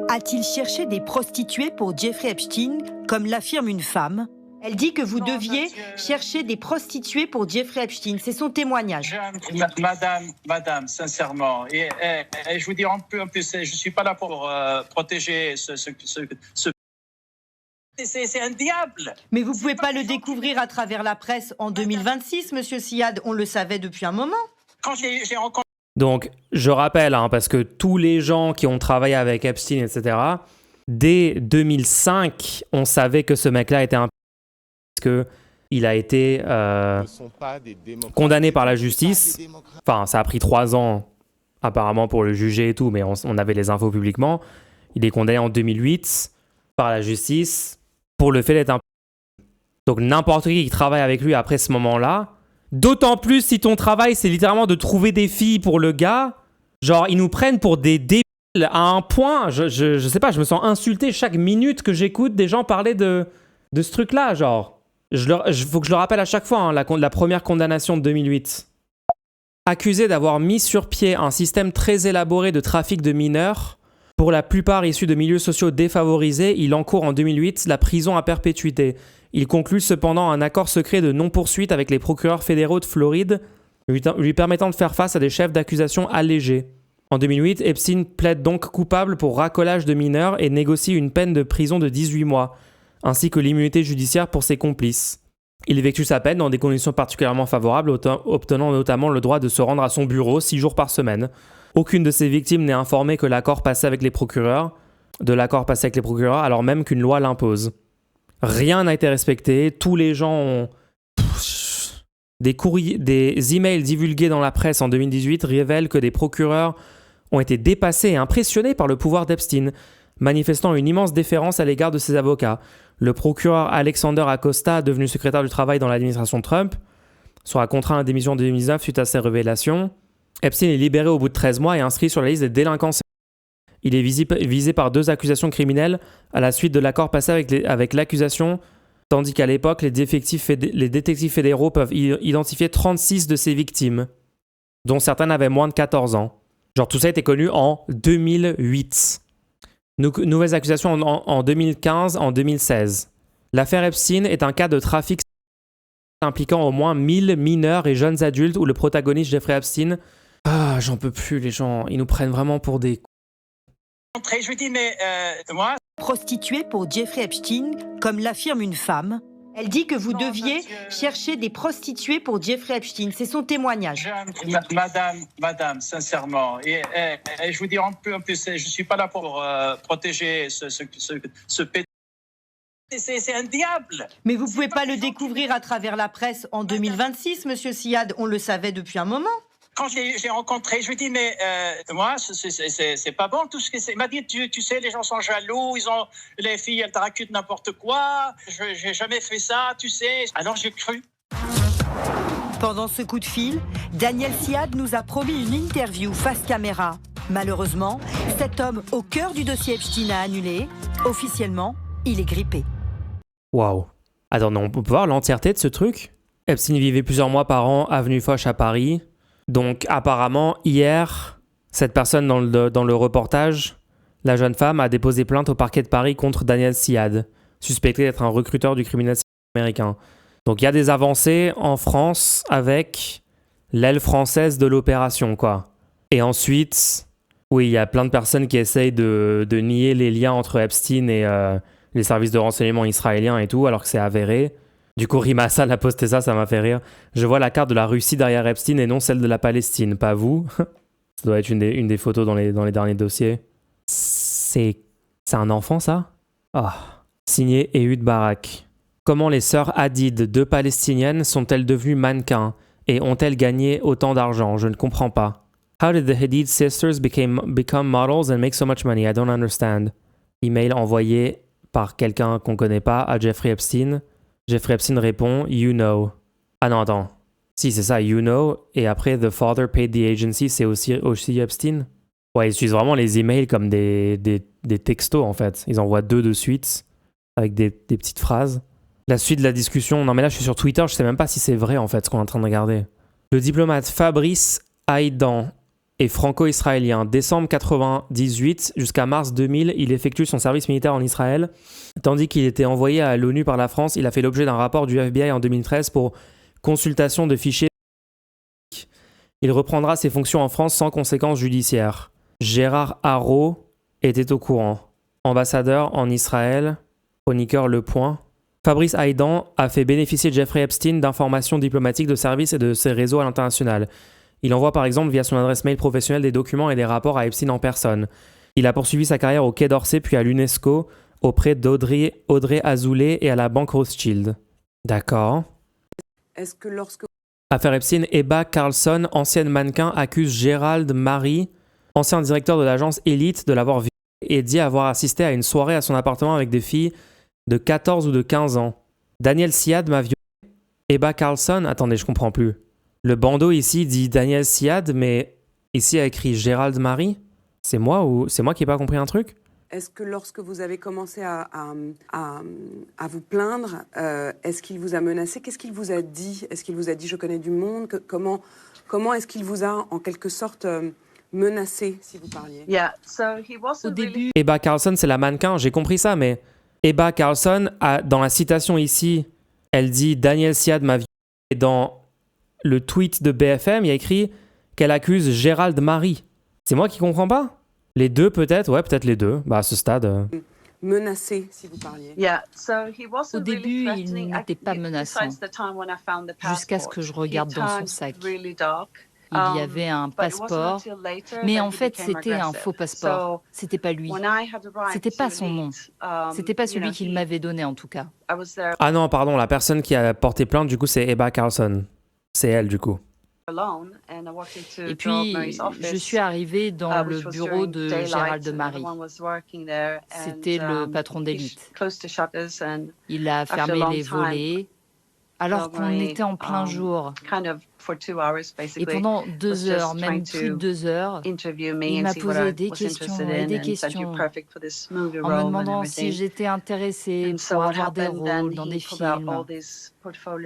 A-t-il cherché des prostituées pour Jeffrey Epstein, comme l'affirme une femme? Elle dit que vous deviez chercher des prostituées pour Jeffrey Epstein. C'est son témoignage. Madame, sincèrement, et je vous dis en plus, je ne suis pas là pour protéger ce... C'est un diable. Mais vous ne pouvez pas le découvrir à travers la presse en 2026, monsieur Siad. On le savait depuis un moment. Quand j'ai rencontré... Donc, je rappelle, parce que tous les gens qui ont travaillé avec Epstein, etc., dès 2005, on savait que ce mec-là était un... parce qu'il a été condamné par la justice. Enfin, ça a pris 3 ans, apparemment, pour le juger et tout, mais on avait les infos publiquement. Il est condamné en 2008 par la justice pour le fait d'être un... Donc, n'importe qui travaille avec lui après ce moment-là, d'autant plus si ton travail, c'est littéralement de trouver des filles pour le gars, genre, ils nous prennent pour des débiles à un point, je sais pas, je me sens insulté chaque minute que j'écoute des gens parler de ce truc-là, genre... faut que je le rappelle à chaque fois, la première condamnation de 2008. Accusé d'avoir mis sur pied un système très élaboré de trafic de mineurs, pour la plupart issus de milieux sociaux défavorisés, il encourt en 2008 la prison à perpétuité. Il conclut cependant un accord secret de non-poursuite avec les procureurs fédéraux de Floride, lui permettant de faire face à des chefs d'accusation allégés. En 2008, Epstein plaide donc coupable pour racolage de mineurs et négocie une peine de prison de 18 mois. Ainsi que l'immunité judiciaire pour ses complices. Il effectue sa peine dans des conditions particulièrement favorables, obtenant notamment le droit de se rendre à son bureau 6 jours par semaine. Aucune de ses victimes n'est informée que l'accord passé avec les procureurs, alors même qu'une loi l'impose. Rien n'a été respecté, tous les gens ont... Des emails divulgués dans la presse en 2018 révèlent que des procureurs ont été dépassés et impressionnés par le pouvoir d'Epstein, manifestant une immense déférence à l'égard de ses avocats. Le procureur Alexander Acosta, devenu secrétaire du travail dans l'administration Trump, sera contraint à démission en 2019 suite à ces révélations. Epstein est libéré au bout de 13 mois et inscrit sur la liste des délinquants. Il est visé par 2 accusations criminelles à la suite de l'accord passé avec l'accusation, tandis qu'à l'époque, les détectives fédéraux peuvent identifier 36 de ses victimes, dont certaines avaient moins de 14 ans. Genre tout ça a été connu en 2008. Nouvelles accusations en 2015, en 2016. L'affaire Epstein est un cas de trafic impliquant au moins 1000 mineurs et jeunes adultes où le protagoniste Jeffrey Epstein... Ah, j'en peux plus, les gens. Ils nous prennent vraiment pour des... Je lui dis, mais moi... Prostituée pour Jeffrey Epstein, comme l'affirme une femme. Elle dit que vous deviez chercher des prostituées pour Jeffrey Epstein. C'est son témoignage. Madame, sincèrement, et je vous dis en plus, je ne suis pas là pour protéger ce pédé. C'est un diable. Mais vous ne pouvez pas le découvrir à travers la presse en 2026, monsieur Siad. On le savait depuis un moment. Quand je l'ai rencontré, je lui ai dit, mais moi, c'est pas bon tout ce que c'est. Il m'a dit, tu sais, les gens sont jaloux, les filles, elles te racontent n'importe quoi. J'ai jamais fait ça, tu sais. Alors j'ai cru. Pendant ce coup de fil, Daniel Siad nous a promis une interview face caméra. Malheureusement, cet homme au cœur du dossier Epstein a annulé. Officiellement, il est grippé. Waouh. Attends, non, on peut voir l'entièreté de ce truc ? Epstein vivait plusieurs mois par an, avenue Foch à Paris. Donc apparemment, hier, cette personne dans le reportage, la jeune femme, a déposé plainte au parquet de Paris contre Daniel Siad, suspecté d'être un recruteur du criminel américain. Donc il y a des avancées en France avec l'aile française de l'opération, quoi. Et ensuite, oui, il y a plein de personnes qui essayent de nier les liens entre Epstein et les services de renseignement israéliens et tout, alors que c'est avéré. Du coup, Rima Assal a posté ça m'a fait rire. Je vois la carte de la Russie derrière Epstein et non celle de la Palestine, pas vous. Ça doit être une des photos dans les derniers dossiers. C'est un enfant, ça? Signé Ehud Barak. Comment les sœurs Hadid, deux palestiniennes, sont-elles devenues mannequins et ont-elles gagné autant d'argent? Je ne comprends pas. How did the Hadid sisters become models and make so much money? I don't understand. Email envoyé par quelqu'un qu'on connaît pas à Jeffrey Epstein. Jeffrey Epstein répond, you know. Ah non, attends. Si, c'est ça, you know. Et après, the father paid the agency, c'est aussi Epstein. Ouais, ils utilisent vraiment les emails comme des textos, en fait. Ils envoient 2 de suite, avec des petites phrases. La suite de la discussion... Non, mais là, je suis sur Twitter, je sais même pas si c'est vrai, en fait, ce qu'on est en train de regarder. Le diplomate Fabrice Haïdan est franco-israélien. Décembre 98 jusqu'à mars 2000, il effectue son service militaire en Israël. Tandis qu'il était envoyé à l'ONU par la France, il a fait l'objet d'un rapport du FBI en 2013 pour consultation de fichiers. Il reprendra ses fonctions en France sans conséquences judiciaires. Gérard Haro était au courant. Ambassadeur en Israël, chroniqueur Le Point. Fabrice Haïdan a fait bénéficier Jeffrey Epstein d'informations diplomatiques de service et de ses réseaux à l'international. Il envoie par exemple via son adresse mail professionnelle des documents et des rapports à Epstein en personne. Il a poursuivi sa carrière au Quai d'Orsay puis à l'UNESCO auprès d'Audrey Azoulay et à la Banque Rothschild. D'accord. Est-ce que lorsque... Affaire Epstein, Ebba Carlson, ancienne mannequin, accuse Gérald Marie, ancien directeur de l'agence Elite, de l'avoir violée et dit avoir assisté à une soirée à son appartement avec des filles de 14 ou de 15 ans. Daniel Siad m'a violé. Ebba Carlson, attendez, je comprends plus. Le bandeau ici dit Daniel Siad, mais ici il a écrit Gérald Marie. C'est moi ou c'est moi qui n'ai pas compris un truc? Est-ce que lorsque vous avez commencé à vous plaindre, est-ce qu'il vous a menacé? Qu'est-ce qu'il vous a dit? Est-ce qu'il vous a dit je connais du monde? Comment est-ce qu'il vous a en quelque sorte menacé, si vous parliez? Au début, Ebba Carlson, c'est la mannequin, j'ai compris ça, mais Ebba Carlson, dans la citation ici, elle dit Daniel Siad m'a violé. Et dans le tweet de BFM, il y a écrit qu'elle accuse Gérald Marie. C'est moi qui comprends pas? Les deux peut-être? Ouais, peut-être les deux. Bah à ce stade... Menacé, si vous parliez. Au début, il n'était pas menaçant, jusqu'à ce que je regarde dans son sac. Il y avait un passeport, mais en fait, c'était un faux passeport. C'était pas lui. C'était pas son nom. C'était pas celui qu'il m'avait donné, en tout cas. Ah non, pardon, la personne qui a porté plainte, du coup, c'est Ebba Carlson. C'est elle, du coup. Et puis, je suis arrivée dans le bureau de Gérald Marie. C'était le patron d'Élite. Il a fermé les volets, alors qu'on était en plein jour. Et pendant 2 heures, même plus de 2 heures, il m'a posé des questions et des questions, en me demandant si j'étais intéressée pour avoir des rôles dans des films.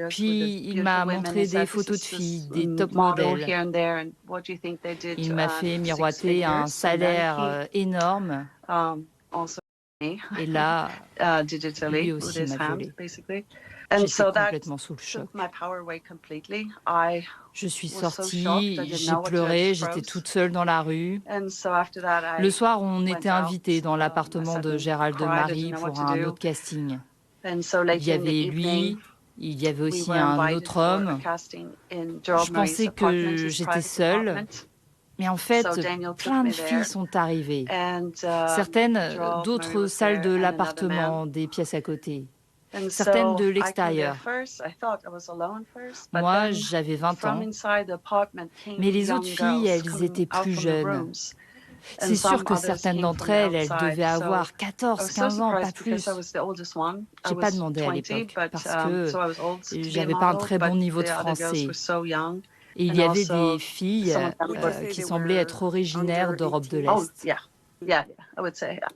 Puis il m'a montré des photos de filles, des top modèles. Il m'a fait miroiter un salaire énorme. Et là, lui aussi m'a violée. J'étais complètement sous le choc. Je suis sortie, j'ai pleuré, j'étais toute seule dans la rue. Le soir, on était invités dans l'appartement de Gérald Marie pour un autre casting. Il y avait lui, il y avait aussi un autre homme. Je pensais que j'étais seule. Mais en fait, plein de filles sont arrivées. Certaines d'autres salles de l'appartement, des pièces à côté. Certaines de l'extérieur. Moi, j'avais 20 ans. Mais les autres filles, elles étaient plus jeunes. C'est sûr que certaines d'entre elles, elles devaient avoir 14, 15 ans, pas plus. J'ai pas demandé à l'époque parce que j'avais pas un très bon niveau de français. Et il y avait des filles qui semblaient être originaires d'Europe de l'Est.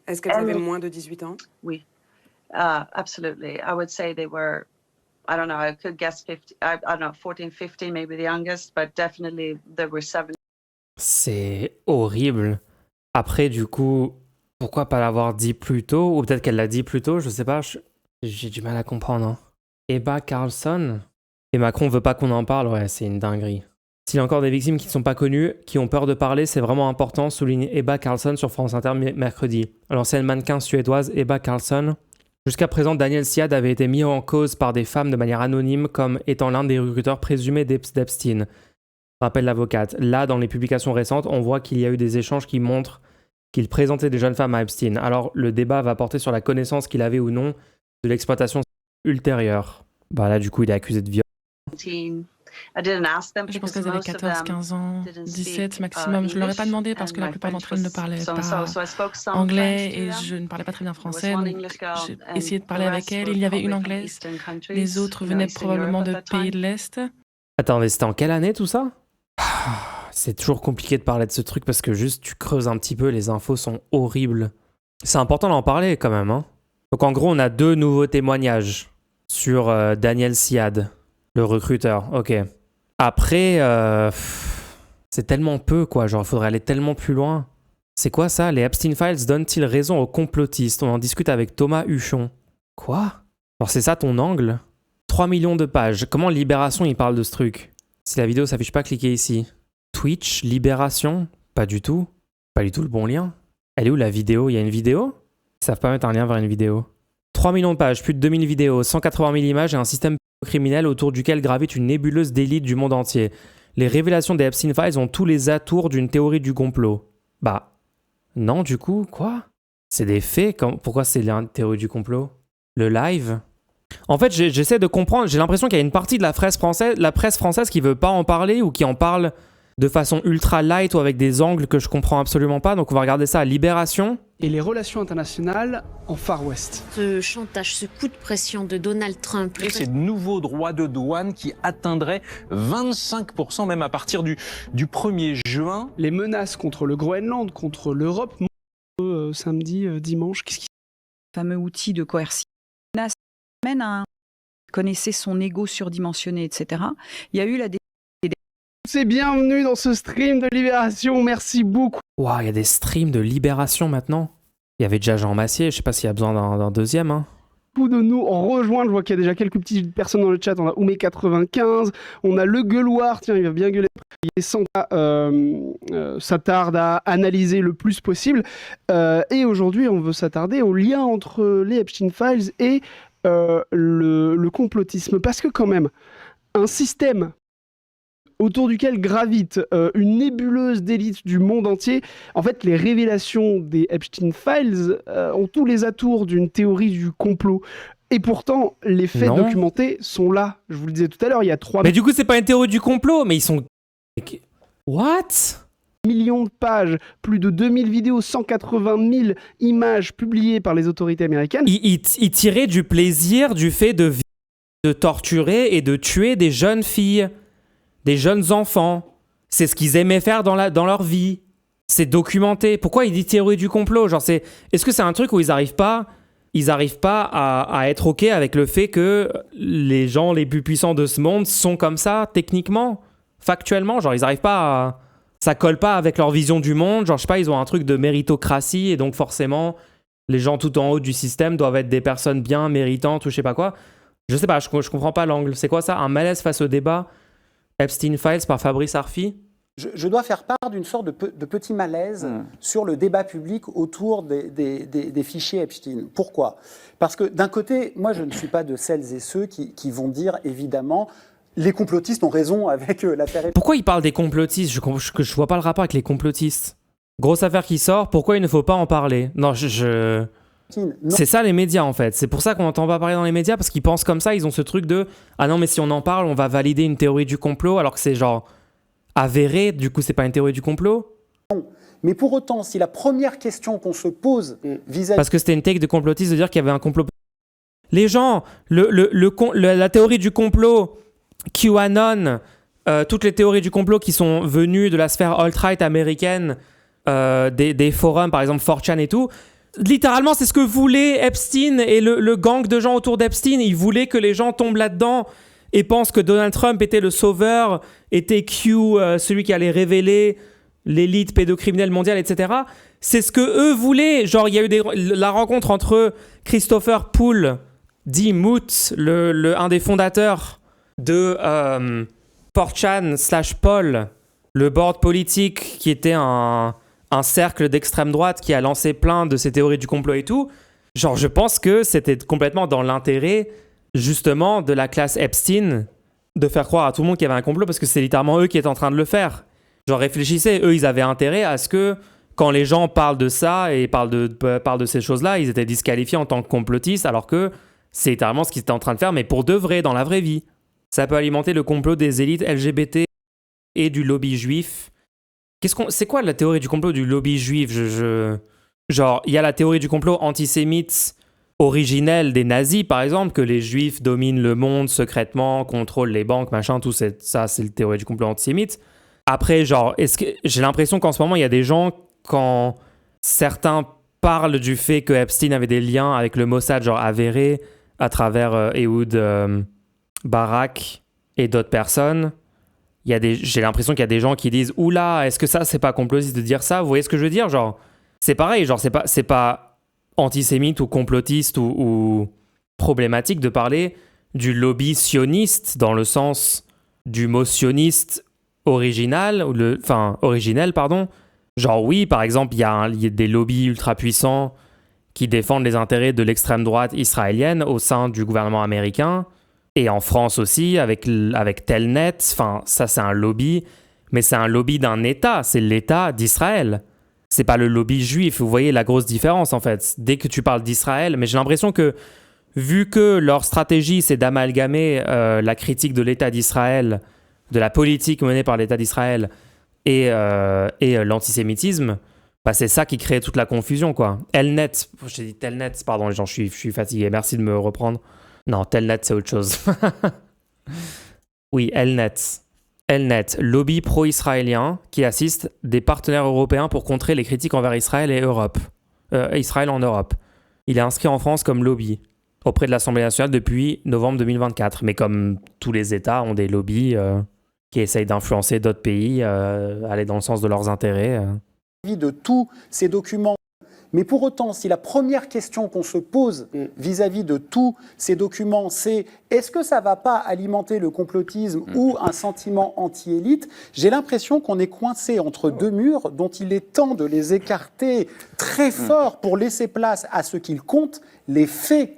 Est-ce qu'elles avaient moins de 18 ans? Oui. Absolutely. I would say they were I don't know, I could guess 50, I don't know, 14, 15, maybe the youngest, but definitely there were 7. C'est horrible. Après, du coup, pourquoi pas l'avoir dit plus tôt? Ou peut-être qu'elle l'a dit plus tôt, je sais pas. J'ai du mal à comprendre. Hein. Ebba Carlsson. Et Macron veut pas qu'on en parle, ouais, c'est une dinguerie. S'il y a encore des victimes qui ne sont pas connues, qui ont peur de parler, c'est vraiment important, souligne Ebba Carlsson sur France Inter mercredi. L'ancienne mannequin suédoise Ebba Carlsson. Jusqu'à présent, Daniel Siad avait été mis en cause par des femmes de manière anonyme comme étant l'un des recruteurs présumés d'Epstein. Rappelle l'avocate. Là, dans les publications récentes, on voit qu'il y a eu des échanges qui montrent qu'il présentait des jeunes femmes à Epstein. Alors, le débat va porter sur la connaissance qu'il avait ou non de l'exploitation ultérieure. Bah là, du coup, il est accusé de viol. Je pense qu'elles avaient 14, 15 ans, 17 maximum. Je ne leur ai pas demandé parce que la plupart d'entre elles ne parlaient pas anglais et je ne parlais pas très bien français. Donc j'ai essayé de parler avec elles. Il y avait une anglaise. Les autres venaient probablement de pays de l'Est. Attends, mais c'était en quelle année tout ça? C'est toujours compliqué de parler de ce truc parce que juste tu creuses un petit peu, les infos sont horribles. C'est important d'en parler quand même. Hein. Donc en gros, on a 2 nouveaux témoignages sur Daniel Siad. Le recruteur, ok. Après, c'est tellement peu, quoi. Genre, il faudrait aller tellement plus loin. C'est quoi ça? Les Epstein Files donnent-ils raison aux complotistes? On en discute avec Thomas Huchon. Quoi? Alors, c'est ça ton angle? 3 millions de pages. Comment Libération, il parle de ce truc? Si la vidéo s'affiche pas, cliquez ici. Twitch, Libération? Pas du tout. Pas du tout le bon lien. Elle est où la vidéo? Il y a une vidéo? Ils savent pas mettre un lien vers une vidéo. 3 millions de pages, plus de 2000 vidéos, 180 000 images et un système criminel autour duquel gravite une nébuleuse d'élite du monde entier. Les révélations des Epstein Files ont tous les atours d'une théorie du complot. Bah, non, du coup, quoi? C'est des faits? Pourquoi c'est une théorie du complot? Le live? En fait, j'essaie de comprendre, j'ai l'impression qu'il y a une partie de la presse française qui veut pas en parler ou qui en parle de façon ultra light ou avec des angles que je comprends absolument pas. Donc on va regarder ça à Libération. Et les relations internationales en Far West. Ce chantage, ce coup de pression de Donald Trump. Et ces nouveaux droits de douane qui atteindraient 25% même à partir du 1er juin. Les menaces contre le Groenland, contre l'Europe, samedi, dimanche, qu'est-ce qui... Fameux outil de coercition. Menace mène à connaissait son ego surdimensionné, etc. Il y a eu la C'est bienvenue dans ce stream de Libération, merci beaucoup. Waouh, il y a des streams de Libération maintenant. Il y avait déjà Jean Massier, je sais pas s'il y a besoin d'un deuxième. Hein. Beaucoup de nous en rejoindre, je vois qu'il y a déjà quelques petites personnes dans le chat, on a Oumé95, on a le gueuloir, tiens il va bien gueuler, Santa s'attarde à analyser le plus possible, et aujourd'hui on veut s'attarder au lien entre les Epstein Files et le complotisme, parce que quand même, un système autour duquel gravite une nébuleuse d'élite du monde entier. En fait, les révélations des Epstein Files ont tous les atours d'une théorie du complot. Et pourtant, les faits documentés sont là. Je vous le disais tout à l'heure, il y a 3... Mais du coup, c'est pas une théorie du complot, mais ils sont... What? Millions de pages, plus de 2000 vidéos, 180 000 images publiées par les autorités américaines. Ils tiraient du plaisir du fait de torturer et de tuer des jeunes filles. Des jeunes enfants. C'est ce qu'ils aimaient faire dans leur vie. C'est documenté. Pourquoi il dit théorie du complot? Genre est-ce que c'est un truc où ils n'arrivent pas à être OK avec le fait que les gens les plus puissants de ce monde sont comme ça, techniquement, factuellement? Genre, ils n'arrivent pas à... Ça colle pas avec leur vision du monde. Genre, je sais pas, ils ont un truc de méritocratie et donc forcément, les gens tout en haut du système doivent être des personnes bien méritantes ou je sais pas quoi. Je sais pas, je comprends pas l'angle. C'est quoi ça? Un malaise face au débat Epstein Files par Fabrice Arfi? Je dois faire part d'une sorte de petit malaise sur le débat public autour des fichiers Epstein. Pourquoi? Parce que d'un côté, moi je ne suis pas de celles et ceux qui vont dire évidemment les complotistes ont raison avec l'affaire Epstein. Pourquoi ils parlent des complotistes? Je vois pas le rapport avec les complotistes. Grosse affaire qui sort, pourquoi il ne faut pas en parler? Non, c'est ça les médias en fait. C'est pour ça qu'on n'entend pas parler dans les médias parce qu'ils pensent comme ça, ils ont ce truc de ah non mais si on en parle on va valider une théorie du complot alors que c'est genre avéré, du coup c'est pas une théorie du complot. Non, mais pour autant si la première question qu'on se pose vis-à-vis... Parce que c'était une take de complotiste de dire qu'il y avait un complot. Les gens, la théorie du complot, QAnon, toutes les théories du complot qui sont venues de la sphère alt-right américaine, des forums par exemple 4chan et tout, littéralement, c'est ce que voulait Epstein et le gang de gens autour d'Epstein. Ils voulaient que les gens tombent là-dedans et pensent que Donald Trump était le sauveur, était Q, celui qui allait révéler l'élite pédocriminelle mondiale, etc. C'est ce que eux voulaient. Genre, il y a eu la rencontre entre Christopher Poole, dit Moot, un des fondateurs de 4chan/Paul, le board politique qui était un cercle d'extrême droite qui a lancé plein de ces théories du complot et tout. Genre, je pense que c'était complètement dans l'intérêt, justement, de la classe Epstein de faire croire à tout le monde qu'il y avait un complot parce que c'est littéralement eux qui étaient en train de le faire. Genre, réfléchissez, eux, ils avaient intérêt à ce que, quand les gens parlent de ça et parlent de ces choses-là, ils étaient disqualifiés en tant que complotistes, alors que c'est littéralement ce qu'ils étaient en train de faire, mais pour de vrai, dans la vraie vie. Ça peut alimenter le complot des élites LGBT et du lobby juif. C'est quoi la théorie du complot du lobby juif? Genre, il y a la théorie du complot antisémite originelle des nazis, par exemple, que les juifs dominent le monde secrètement, contrôlent les banques, machin, tout ça, c'est la théorie du complot antisémite. Après, genre, j'ai l'impression qu'en ce moment, il y a des gens, quand certains parlent du fait que Epstein avait des liens avec le Mossad, genre avérés, à travers Ehud Barak et d'autres personnes, j'ai l'impression qu'il y a des gens qui disent « Oula, est-ce que ça, c'est pas complotiste de dire ça ?» Vous voyez ce que je veux dire? Genre, c'est pareil, genre, c'est pas antisémite ou complotiste ou problématique de parler du lobby sioniste dans le sens du mot sioniste originel, pardon. Genre, oui, par exemple, il y a des lobbies ultra puissants qui défendent les intérêts de l'extrême droite israélienne au sein du gouvernement américain. Et en France aussi, avec Telnet, enfin, ça c'est un lobby, mais c'est un lobby d'un État, c'est l'État d'Israël. C'est pas le lobby juif, vous voyez la grosse différence en fait. Dès que tu parles d'Israël, mais j'ai l'impression que, vu que leur stratégie c'est d'amalgamer la critique de l'État d'Israël, de la politique menée par l'État d'Israël et l'antisémitisme, bah c'est ça qui crée toute la confusion, quoi. Elnet, j'ai dit Telnet, pardon les gens, je suis fatigué, merci de me reprendre. Non, Telnet, c'est autre chose. Oui, Elnet, lobby pro-israélien qui assiste des partenaires européens pour contrer les critiques envers Israël et Europe. Israël en Europe. Il est inscrit en France comme lobby auprès de l'Assemblée nationale depuis novembre 2024. Mais comme tous les États ont des lobbies qui essayent d'influencer d'autres pays, aller dans le sens de leurs intérêts. De tous ces documents. Mais pour autant, si la première question qu'on se pose vis-à-vis de tous ces documents, c'est est-ce que ça ne va pas alimenter le complotisme ou un sentiment anti-élite, j'ai l'impression qu'on est coincé entre deux murs dont il est temps de les écarter très fort pour laisser place à ce qu'ils comptent, les faits,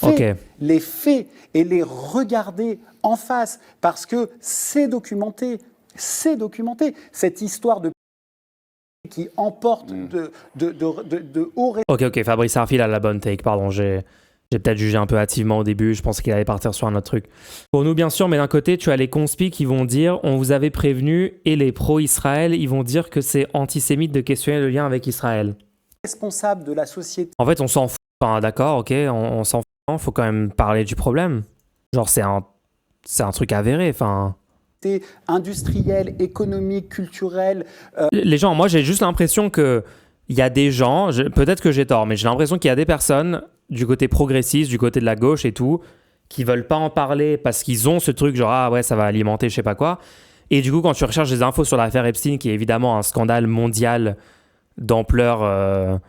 okay. Les faits, et les regarder en face, parce que c'est documenté. Cette histoire de qui emporte de haut... Ok, Fabrice Arfil a la bonne take, pardon, j'ai peut-être jugé un peu hâtivement au début, je pensais qu'il allait partir sur un autre truc. Pour nous, bien sûr, mais d'un côté, tu as les conspis qui vont dire « on vous avait prévenu » et les pro-Israël, ils vont dire que c'est antisémite de questionner le lien avec Israël. Responsable de la société. En fait, on s'en fout, enfin, d'accord, ok, on s'en fout, faut quand même parler du problème. Genre, c'est un truc avéré, enfin... industrielle, économique, culturelle. Les gens, moi j'ai juste l'impression qu'il y a des gens, peut-être que j'ai tort, mais j'ai l'impression qu'il y a des personnes du côté progressiste, du côté de la gauche et tout, qui veulent pas en parler parce qu'ils ont ce truc genre ah ouais ça va alimenter je sais pas quoi. Et du coup quand tu recherches des infos sur l'affaire Epstein, qui est évidemment un scandale mondial d'ampleur,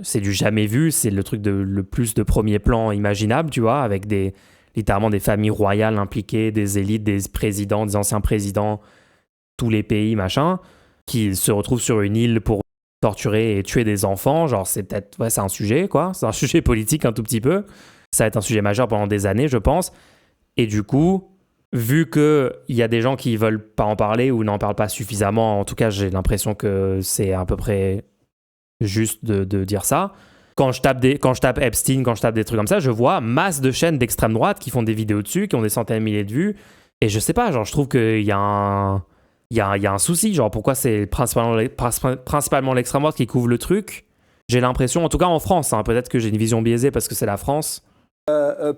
c'est du jamais vu, c'est le truc le plus de premier plan imaginable, tu vois, avec littéralement des familles royales impliquées, des élites, des présidents, des anciens présidents, tous les pays, machin, qui se retrouvent sur une île pour torturer et tuer des enfants. Genre, c'est peut-être... Ouais, c'est un sujet, quoi. C'est un sujet politique un tout petit peu. Ça va être un sujet majeur pendant des années, je pense. Et du coup, vu qu'il y a des gens qui veulent pas en parler ou n'en parlent pas suffisamment, en tout cas, j'ai l'impression que c'est à peu près juste de dire ça. Quand je tape Epstein, quand je tape des trucs comme ça, je vois masse de chaînes d'extrême droite qui font des vidéos dessus, qui ont des centaines de milliers de vues. Et je sais pas, genre, je trouve qu'il y a un souci. Genre, pourquoi c'est principalement l'extrême droite qui couvre le truc? J'ai l'impression, en tout cas en France, hein, peut-être que j'ai une vision biaisée parce que c'est la France.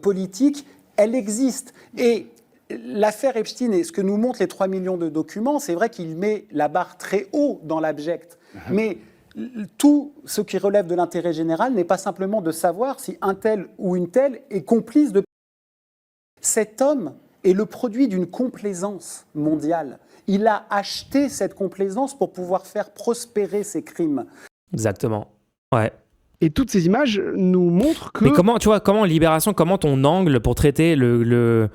Politique, elle existe. Et l'affaire Epstein et ce que nous montrent les 3 millions de documents, c'est vrai qu'il met la barre très haut dans l'abject. Mais tout ce qui relève de l'intérêt général n'est pas simplement de savoir si un tel ou une telle est complice de... Cet homme est le produit d'une complaisance mondiale. Il a acheté cette complaisance pour pouvoir faire prospérer ses crimes. Exactement. Ouais. Et toutes ces images nous montrent que... Mais comment Libération, comment ton angle pour traiter le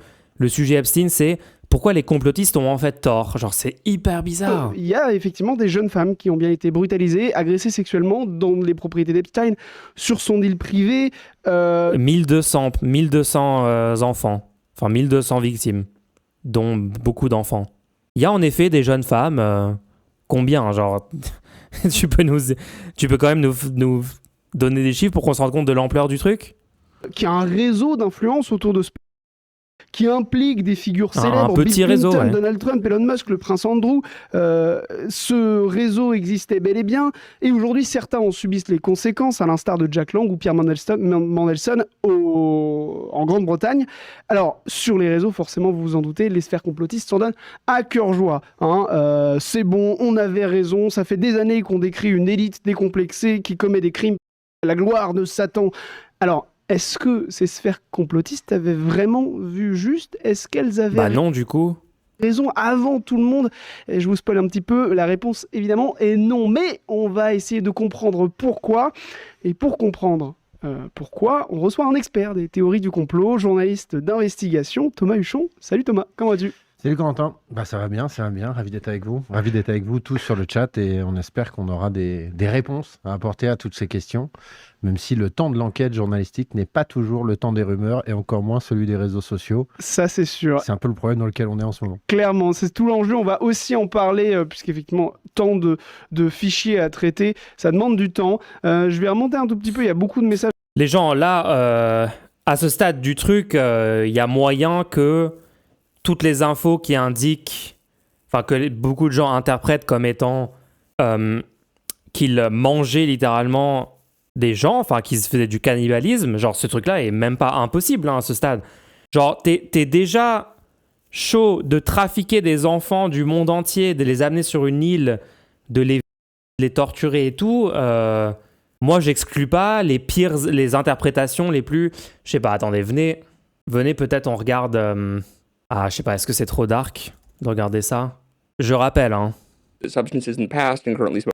sujet Epstein, c'est pourquoi les complotistes ont en fait tort. Genre, c'est hyper bizarre. Il y a effectivement des jeunes femmes qui ont bien été brutalisées, agressées sexuellement dans les propriétés d'Epstein, sur son île privée. 1200 enfants, enfin 1200 victimes, dont beaucoup d'enfants. Il y a en effet des jeunes femmes, combien, genre, tu peux quand même nous donner des chiffres pour qu'on se rende compte de l'ampleur du truc ? Qui a un réseau d'influence autour de ce... qui implique des figures célèbres, un petit Bill Clinton, réseau, ouais. Donald Trump, Elon Musk, le prince Andrew. Ce réseau existait bel et bien, et aujourd'hui certains en subissent les conséquences, à l'instar de Jack Lang ou Pierre Mandelson en Grande-Bretagne. Alors, sur les réseaux, forcément, vous vous en doutez, les sphères complotistes s'en donnent à cœur joie. C'est bon, on avait raison, ça fait des années qu'on décrit une élite décomplexée qui commet des crimes à la gloire de Satan. Alors, est-ce que ces sphères complotistes avaient vraiment vu juste ? Est-ce qu'elles avaient non, du coup. raison avant tout le monde ? Et je vous spoil un petit peu, la réponse évidemment est non. Mais on va essayer de comprendre pourquoi. Et pour comprendre pourquoi, on reçoit un expert des théories du complot, journaliste d'investigation, Thomas Huchon. Salut Thomas, comment vas-tu ? Salut Corentin, ça va bien, ravi d'être avec vous tous sur le chat, et on espère qu'on aura des réponses à apporter à toutes ces questions, même si le temps de l'enquête journalistique n'est pas toujours le temps des rumeurs, et encore moins celui des réseaux sociaux. Ça c'est sûr. C'est un peu le problème dans lequel on est en ce moment. Clairement, c'est tout l'enjeu, on va aussi en parler, puisqu'effectivement, tant de fichiers à traiter, ça demande du temps. Je vais remonter un tout petit peu, il y a beaucoup de messages. Les gens, là, à ce stade du truc, il y a moyen que toutes les infos qui indiquent, enfin que beaucoup de gens interprètent comme étant qu'ils mangeaient littéralement des gens, enfin qu'ils faisaient du cannibalisme, genre ce truc-là est même pas impossible à ce stade. Genre t'es déjà chaud de trafiquer des enfants du monde entier, de les amener sur une île, de les torturer et tout. Moi j'exclus pas les interprétations les plus... Je sais pas, attendez, venez peut-être on regarde... je sais pas, est-ce que c'est trop dark de regarder ça ? Je rappelle, Substances in the past and currently smoke.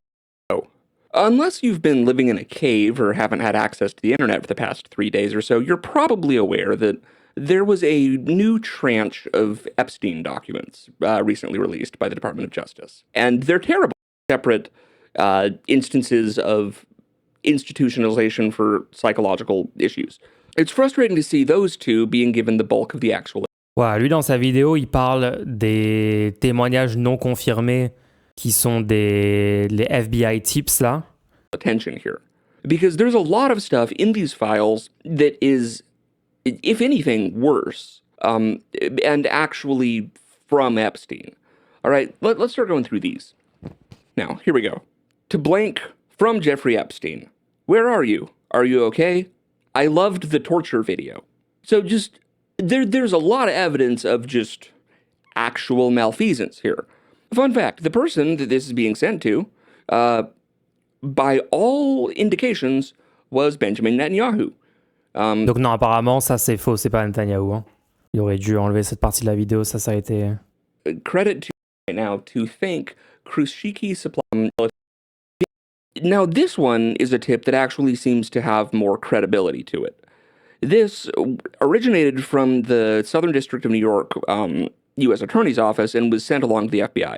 Unless you've been living in a cave or haven't had access to the internet for the past 3 days or so, you're probably aware that there was a new tranche of Epstein documents recently released by the Department of Justice. And they're terrible. Separate instances of institutionalization for psychological issues. It's frustrating to see those two being given the bulk of the actual... Ouais, lui, dans sa vidéo, il parle des témoignages non confirmés qui sont les FBI tips, là. Attention here. Because there's a lot of stuff in these files that is, if anything, worse, and actually from Epstein. All right, let's start going through these. Now, here we go. To blank from Jeffrey Epstein. Where are you? Are you okay? I loved the torture video. So just... There's a lot of evidence of just actual malfeasance here. Fun fact, the person that this is being sent to, by all indications, was Benjamin Netanyahu. Donc non, apparemment, ça c'est faux, c'est pas Netanyahu. Hein. Il aurait dû enlever cette partie de la vidéo, ça a été... Credit to right now to thank Krushiki Supply. Now this one is a tip that actually seems to have more credibility to it. This originated from the Southern District of New York U.S. Attorney's Office and was sent along to the FBI.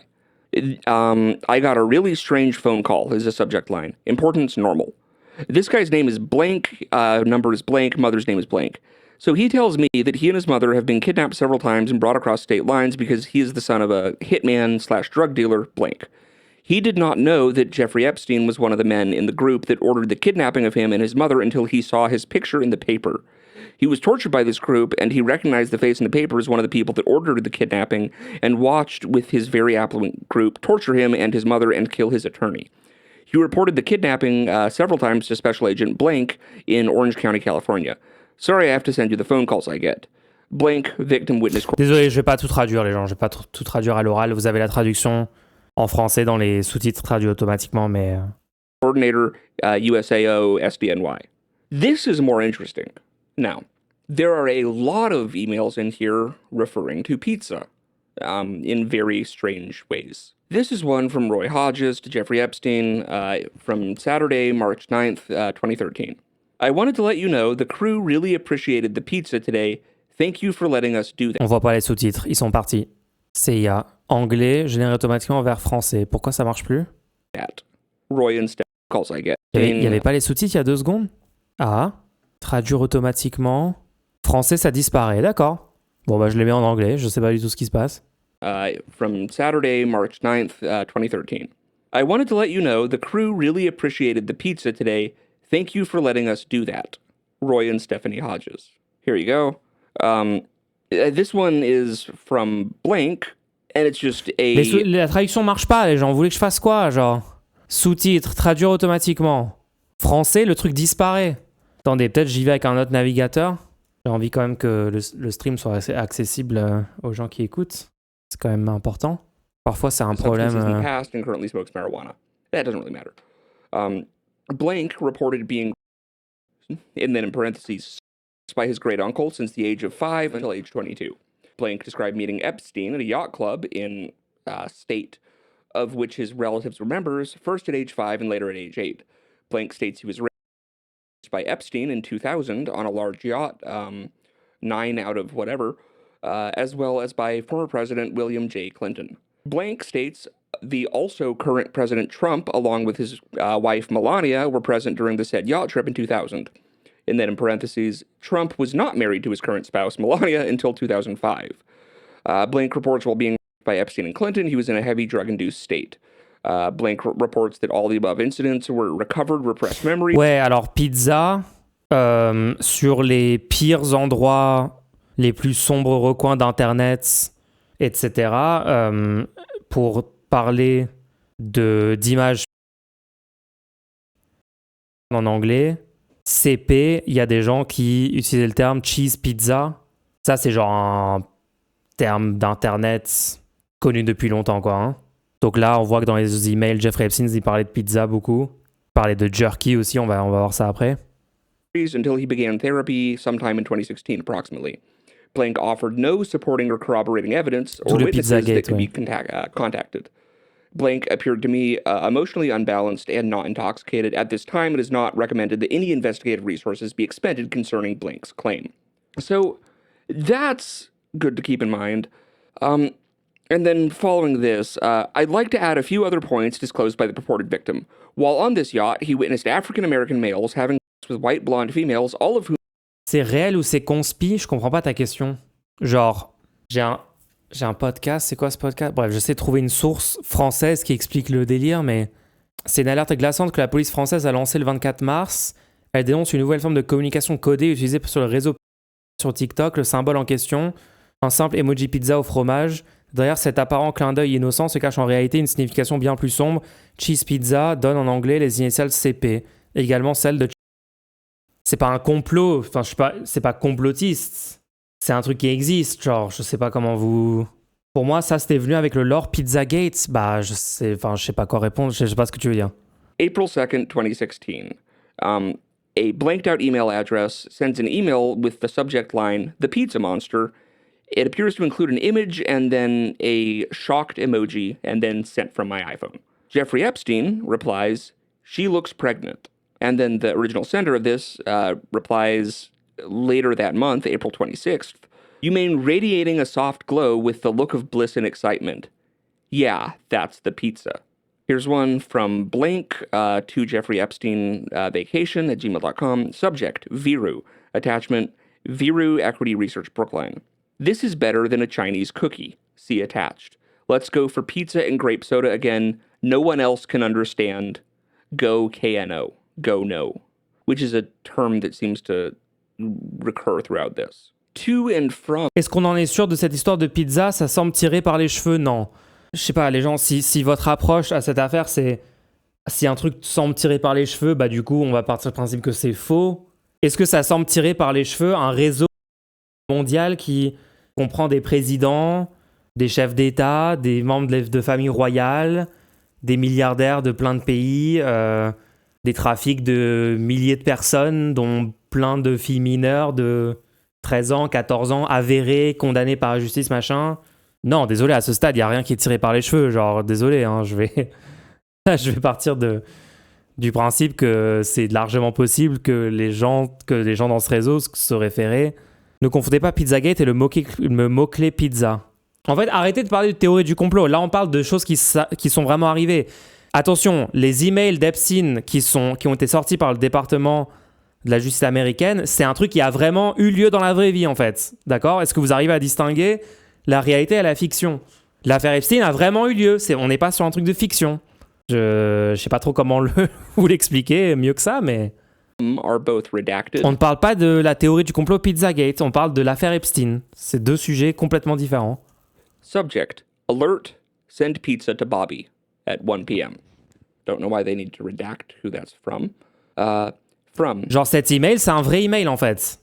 I got a really strange phone call is the subject line. Importance normal. This guy's name is blank, number is blank, mother's name is blank. So he tells me that he and his mother have been kidnapped several times and brought across state lines because he is the son of a hitman/drug dealer, blank. He did not know that Jeffrey Epstein was one of the men in the group that ordered the kidnapping of him and his mother until he saw his picture in the paper. He was tortured by this group, and he recognized the face in the paper as one of the people that ordered the kidnapping and watched with his very affluent group torture him and his mother and kill his attorney. He reported the kidnapping several times to Special Agent Blank in Orange County, California. Sorry, I have to send you the phone calls I get. Blank, victim witness... Désolé, je vais pas tout traduire, les gens. Je vais pas tout traduire à l'oral. Vous avez la traduction en français dans les sous-titres traduits automatiquement, mais coordinator, USAO, SDNY. This is more interesting. Now, there are a lot of emails in here referring to pizza in very strange ways. This is one from Roy Hodges to Jeffrey Epstein from Saturday, March 9th, 2013. I wanted to let you know the crew really appreciated the pizza today. Thank you for letting us do that. On voit pas les sous-titres, ils sont partis. CIA, anglais, généré automatiquement vers français. Pourquoi ça marche plus? Roy instead calls I get. Il y avait pas les sous-titres il y a 2 secondes? Ah, traduire automatiquement. Français, ça disparaît, d'accord. Bon, bah je les mets en anglais, je sais pas du tout ce qui se passe. From Saturday, March 9th, 2013. I wanted to let you know the crew really appreciated the pizza today. Thank you for letting us do that. Roy and Stephanie Hodges. Here you go. This one is from Blank, and it's just a... La traduction marche pas, les gens. Vous voulez que je fasse quoi, genre? Sous-titres, traduire automatiquement. Français, le truc disparaît. Attendez, peut-être j'y vais avec un autre navigateur. J'ai envie quand même que le stream soit assez accessible aux gens qui écoutent. C'est quand même important. Parfois, c'est un problème. Past and currently smokes marijuana. That doesn't really matter. Blank reported being, and then in parentheses, by his great uncle since the age of 5 until age 22. Blank described meeting Epstein at a yacht club in state, of which his relatives were members, first at age 5 and later at age 8. Blank states he was raised by Epstein in 2000 on a large yacht, 9 out of whatever, as well as by former President William J. Clinton. Blank states the also current President Trump, along with his wife Melania, were present during the said yacht trip in 2000. And then in parentheses, Trump was not married to his current spouse, Melania, until 2005. Blank reports while being by Epstein and Clinton, he was in a heavy drug-induced state. Blank reports that all the above incidents were recovered repressed memory. Ouais, alors pizza, sur les pires endroits, les plus sombres recoins d'Internet, etc., pour parler d'images en anglais, CP, il y a des gens qui utilisaient le terme cheese pizza. Ça, c'est genre un terme d'Internet connu depuis longtemps, quoi. Hein. Donc là, on voit que dans les emails, Jeffrey Epstein, il parlait de pizza beaucoup. Il parlait de jerky aussi, on va voir ça après. Until he began therapy sometime in 2016, approximately. Blank offered no supporting or corroborating evidence or witnesses that could be contacted. Blank appeared to me emotionally unbalanced and not intoxicated. At this time, it is not recommended that any investigative resources be expended concerning Blank's claim. So that's good to keep in mind. And then following this, I'd like to add a few other points disclosed by the purported victim. While on this yacht, he witnessed African-American males having sex with white blonde females, all of whom... C'est réel ou c'est conspi? Je comprends pas ta question. Genre, j'ai un podcast, c'est quoi ce podcast? Bref, j'essaie de trouver une source française qui explique le délire, mais c'est une alerte glaçante que la police française a lancée le 24 mars. Elle dénonce une nouvelle forme de communication codée utilisée sur le réseau sur TikTok. Le symbole en question, un simple emoji pizza au fromage. Derrière cet apparent clin d'œil innocent se cache en réalité une signification bien plus sombre. Cheese pizza donne en anglais les initiales CP, également celle de... C'est pas un complot, enfin je sais pas, c'est pas complotiste. C'est un truc qui existe, genre je sais pas comment vous... Pour moi ça c'était venu avec le lore Pizzagate, bah je sais pas quoi répondre, je sais pas ce que tu veux dire. April 2nd, 2016. A blanked out email address sends an email with the subject line, The Pizza Monster. It appears to include an image and then a shocked emoji and then sent from my iPhone. Jeffrey Epstein replies, she looks pregnant. And then the original sender of this replies later that month, April 26th, you mean radiating a soft glow with the look of bliss and excitement. Yeah, that's the pizza. Here's one from Blank to Jeffrey Epstein vacation at gmail.com. Subject, Viru. Attachment, Viru Equity Research Brookline. This is better than a Chinese cookie. See attached. Let's go for pizza and grape soda again. No one else can understand. Go KNO. Go no. Which is a term that seems to recur throughout this. To and from. Est-ce qu'on en est sûr de cette histoire de pizza? Ça semble tiré par les cheveux? Non. Je sais pas, les gens, si votre approche à cette affaire, c'est... Si un truc semble tiré par les cheveux, bah du coup, on va partir du principe que c'est faux. Est-ce que ça semble tiré par les cheveux un réseau mondial qui comprend des présidents, des chefs d'État, des membres de familles royales, des milliardaires de plein de pays, des trafics de milliers de personnes, dont plein de filles mineures de 13 ans, 14 ans, avérées, condamnées par la justice, machin. Non, désolé, à ce stade, il n'y a rien qui est tiré par les cheveux. Genre, désolé, hein, je vais partir du principe que c'est largement possible que les gens dans ce réseau se référaient. Ne confondez pas Pizzagate et le mot-clé pizza. En fait, arrêtez de parler de théorie du complot. Là, on parle de choses qui sont vraiment arrivées. Attention, les emails d'Epstein qui ont été sortis par le département de la justice américaine, c'est un truc qui a vraiment eu lieu dans la vraie vie, en fait. D'accord ? Est-ce que vous arrivez à distinguer la réalité et la fiction ? L'affaire Epstein a vraiment eu lieu. On n'est pas sur un truc de fiction. Je sais pas trop comment vous l'expliquer mieux que ça, mais... Are both redacted. On ne parle pas de la théorie du complot Pizzagate, on parle de l'affaire Epstein. C'est deux sujets complètement différents. Subject: Alert, send pizza to Bobby at 1 p.m. Don't know why they need to redact who that's from. From. Genre cet email, c'est un vrai email en fait.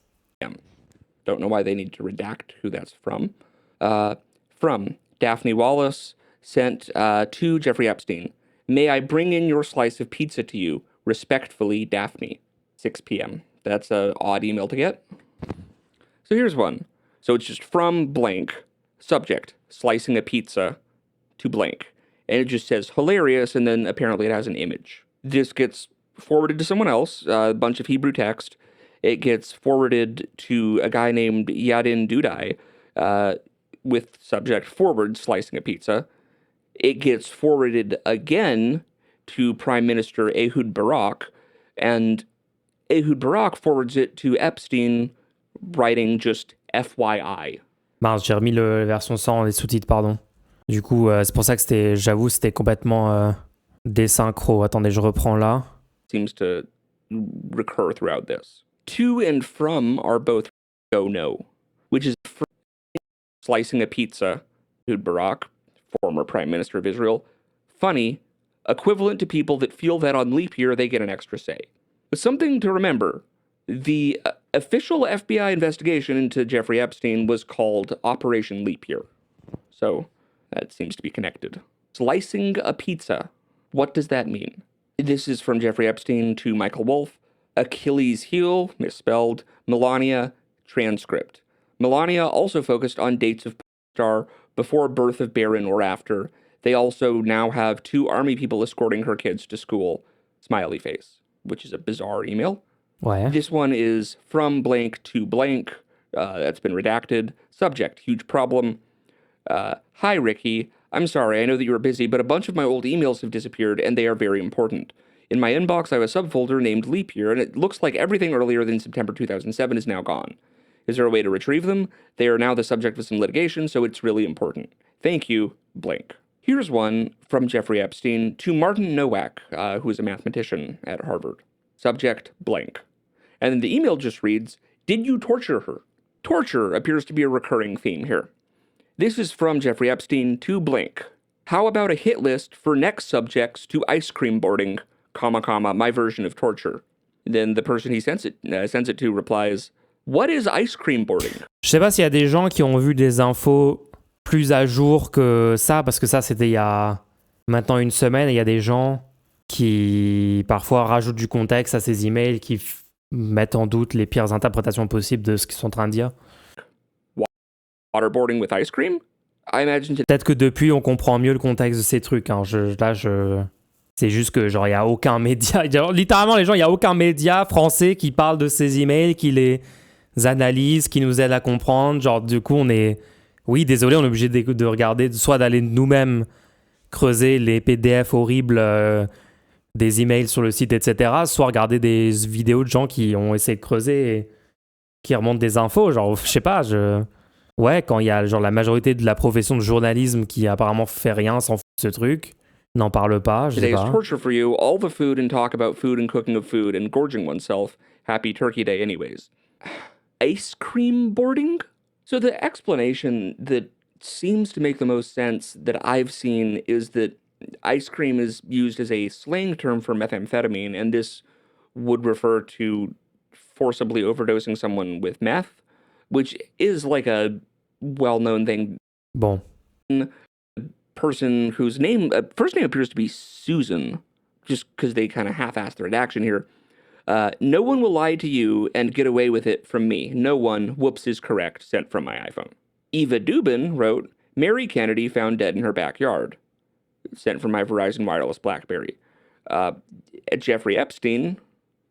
Don't know why they need to redact who that's from. From Daphne Wallace, sent to Jeffrey Epstein. May I bring in your slice of pizza to you? Respectfully, Daphne. 6 p.m. That's an odd email to get. So here's one. So it's just from blank. Subject: slicing a pizza to blank. And it just says hilarious, and then apparently it has an image. This gets forwarded to someone else, a bunch of Hebrew text. It gets forwarded to a guy named Yadin Dudai with subject forward slicing a pizza. It gets forwarded again to Prime Minister Ehud Barak, and Ehud Barak forwards it to Epstein, writing just FYI. Mince, j'ai remis la version sans les sous-titres, pardon. Du coup, c'est pour ça que c'était complètement désynchro. Attendez, je reprends là. Seems to recur throughout this. To and from are both go no, which is slicing a pizza. Ehud Barak, former Prime Minister of Israel. Funny, equivalent to people that feel that on leap year they get an extra say. But something to remember, the official FBI investigation into Jeffrey Epstein was called Operation Leap Year. So that seems to be connected. Slicing a pizza. What does that mean? This is from Jeffrey Epstein to Michael Wolff. Achilles heel, misspelled. Melania, transcript. Melania also focused on dates of star before birth of Barron or after. They also now have 2 army people escorting her kids to school. Smiley face, which is a bizarre email. Ouais. This one is from blank to blank. That's been redacted. Subject: huge problem. Hi, Ricky. I'm sorry, I know that you were busy, but a bunch of my old emails have disappeared, and they are very important. In my inbox, I have a subfolder named Leap Year, and it looks like everything earlier than September 2007 is now gone. Is there a way to retrieve them? They are now the subject of some litigation, so it's really important. Thank you, blank. Here's one from Jeffrey Epstein to Martin Nowak, who is a mathematician at Harvard. Subject: blank. And then the email just reads, did you torture her? Torture appears to be a recurring theme here. This is from Jeffrey Epstein to blank. How about a hit list for next subjects to ice cream boarding, my version of torture? Then the person he sends it to replies, what is ice cream boarding? Je sais pas s'il y a des gens qui ont vu des infos plus à jour que ça, parce que ça c'était il y a maintenant une semaine, et il y a des gens qui parfois rajoutent du contexte à ces emails, qui mettent en doute les pires interprétations possibles de ce qu'ils sont en train de dire. Waterboarding with ice cream? I imagine Peut-être que depuis on comprend mieux le contexte de ces trucs. Hein. C'est juste que genre il y a aucun média, littéralement les gens, il y a aucun média français qui parle de ces emails, qui les analyse, qui nous aide à comprendre. Genre du coup on est, oui désolé, on est obligé de regarder, soit d'aller nous-mêmes creuser les PDF horribles des emails sur le site, etc. Soit regarder des vidéos de gens qui ont essayé de creuser et qui remontent des infos. Genre, je sais pas, ouais, quand il y a genre la majorité de la profession de journalisme qui apparemment fait rien, s'en fout de ce truc, n'en parle pas, je sais pas. Today's torture for you, all the food and talk about food and cooking of food and gorging oneself. Happy Turkey Day anyways. Ice cream boarding? So the explanation that seems to make the most sense that I've seen is that ice cream is used as a slang term for methamphetamine, and this would refer to forcibly overdosing someone with meth, which is like a well-known thing. Bon. A person whose first name appears to be Susan, just because they kind of half-assed their redaction here. No one will lie to you and get away with it from me. No one, whoops is correct, sent from my iPhone. Eva Dubin wrote, Mary Kennedy found dead in her backyard, sent from my Verizon Wireless BlackBerry. Jeffrey Epstein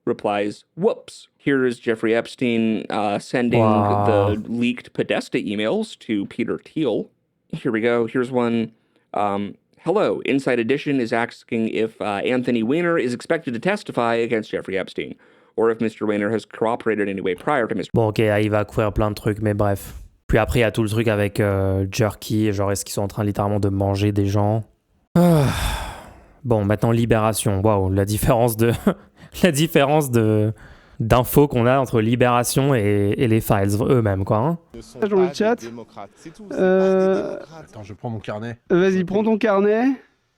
replies, whoops. Here is Jeffrey Epstein sending the leaked Podesta emails to Peter Thiel. Here we go. Here's one. Hello, Inside Edition is asking if Anthony Weiner is expected to testify against Jeffrey Epstein, or if Mr. Weiner has cooperated in any way prior to Mr. Bon, ok, il va couvrir plein de trucs, mais bref. Puis après, il y a tout le truc avec Jerky, genre est-ce qu'ils sont en train littéralement de manger des gens. Bon, maintenant Libération. Waouh, la différence d'infos qu'on a entre Libération et les files eux-mêmes, quoi. Hein. Dans le chat. Attends, je prends mon carnet. Vas-y, prends ton carnet.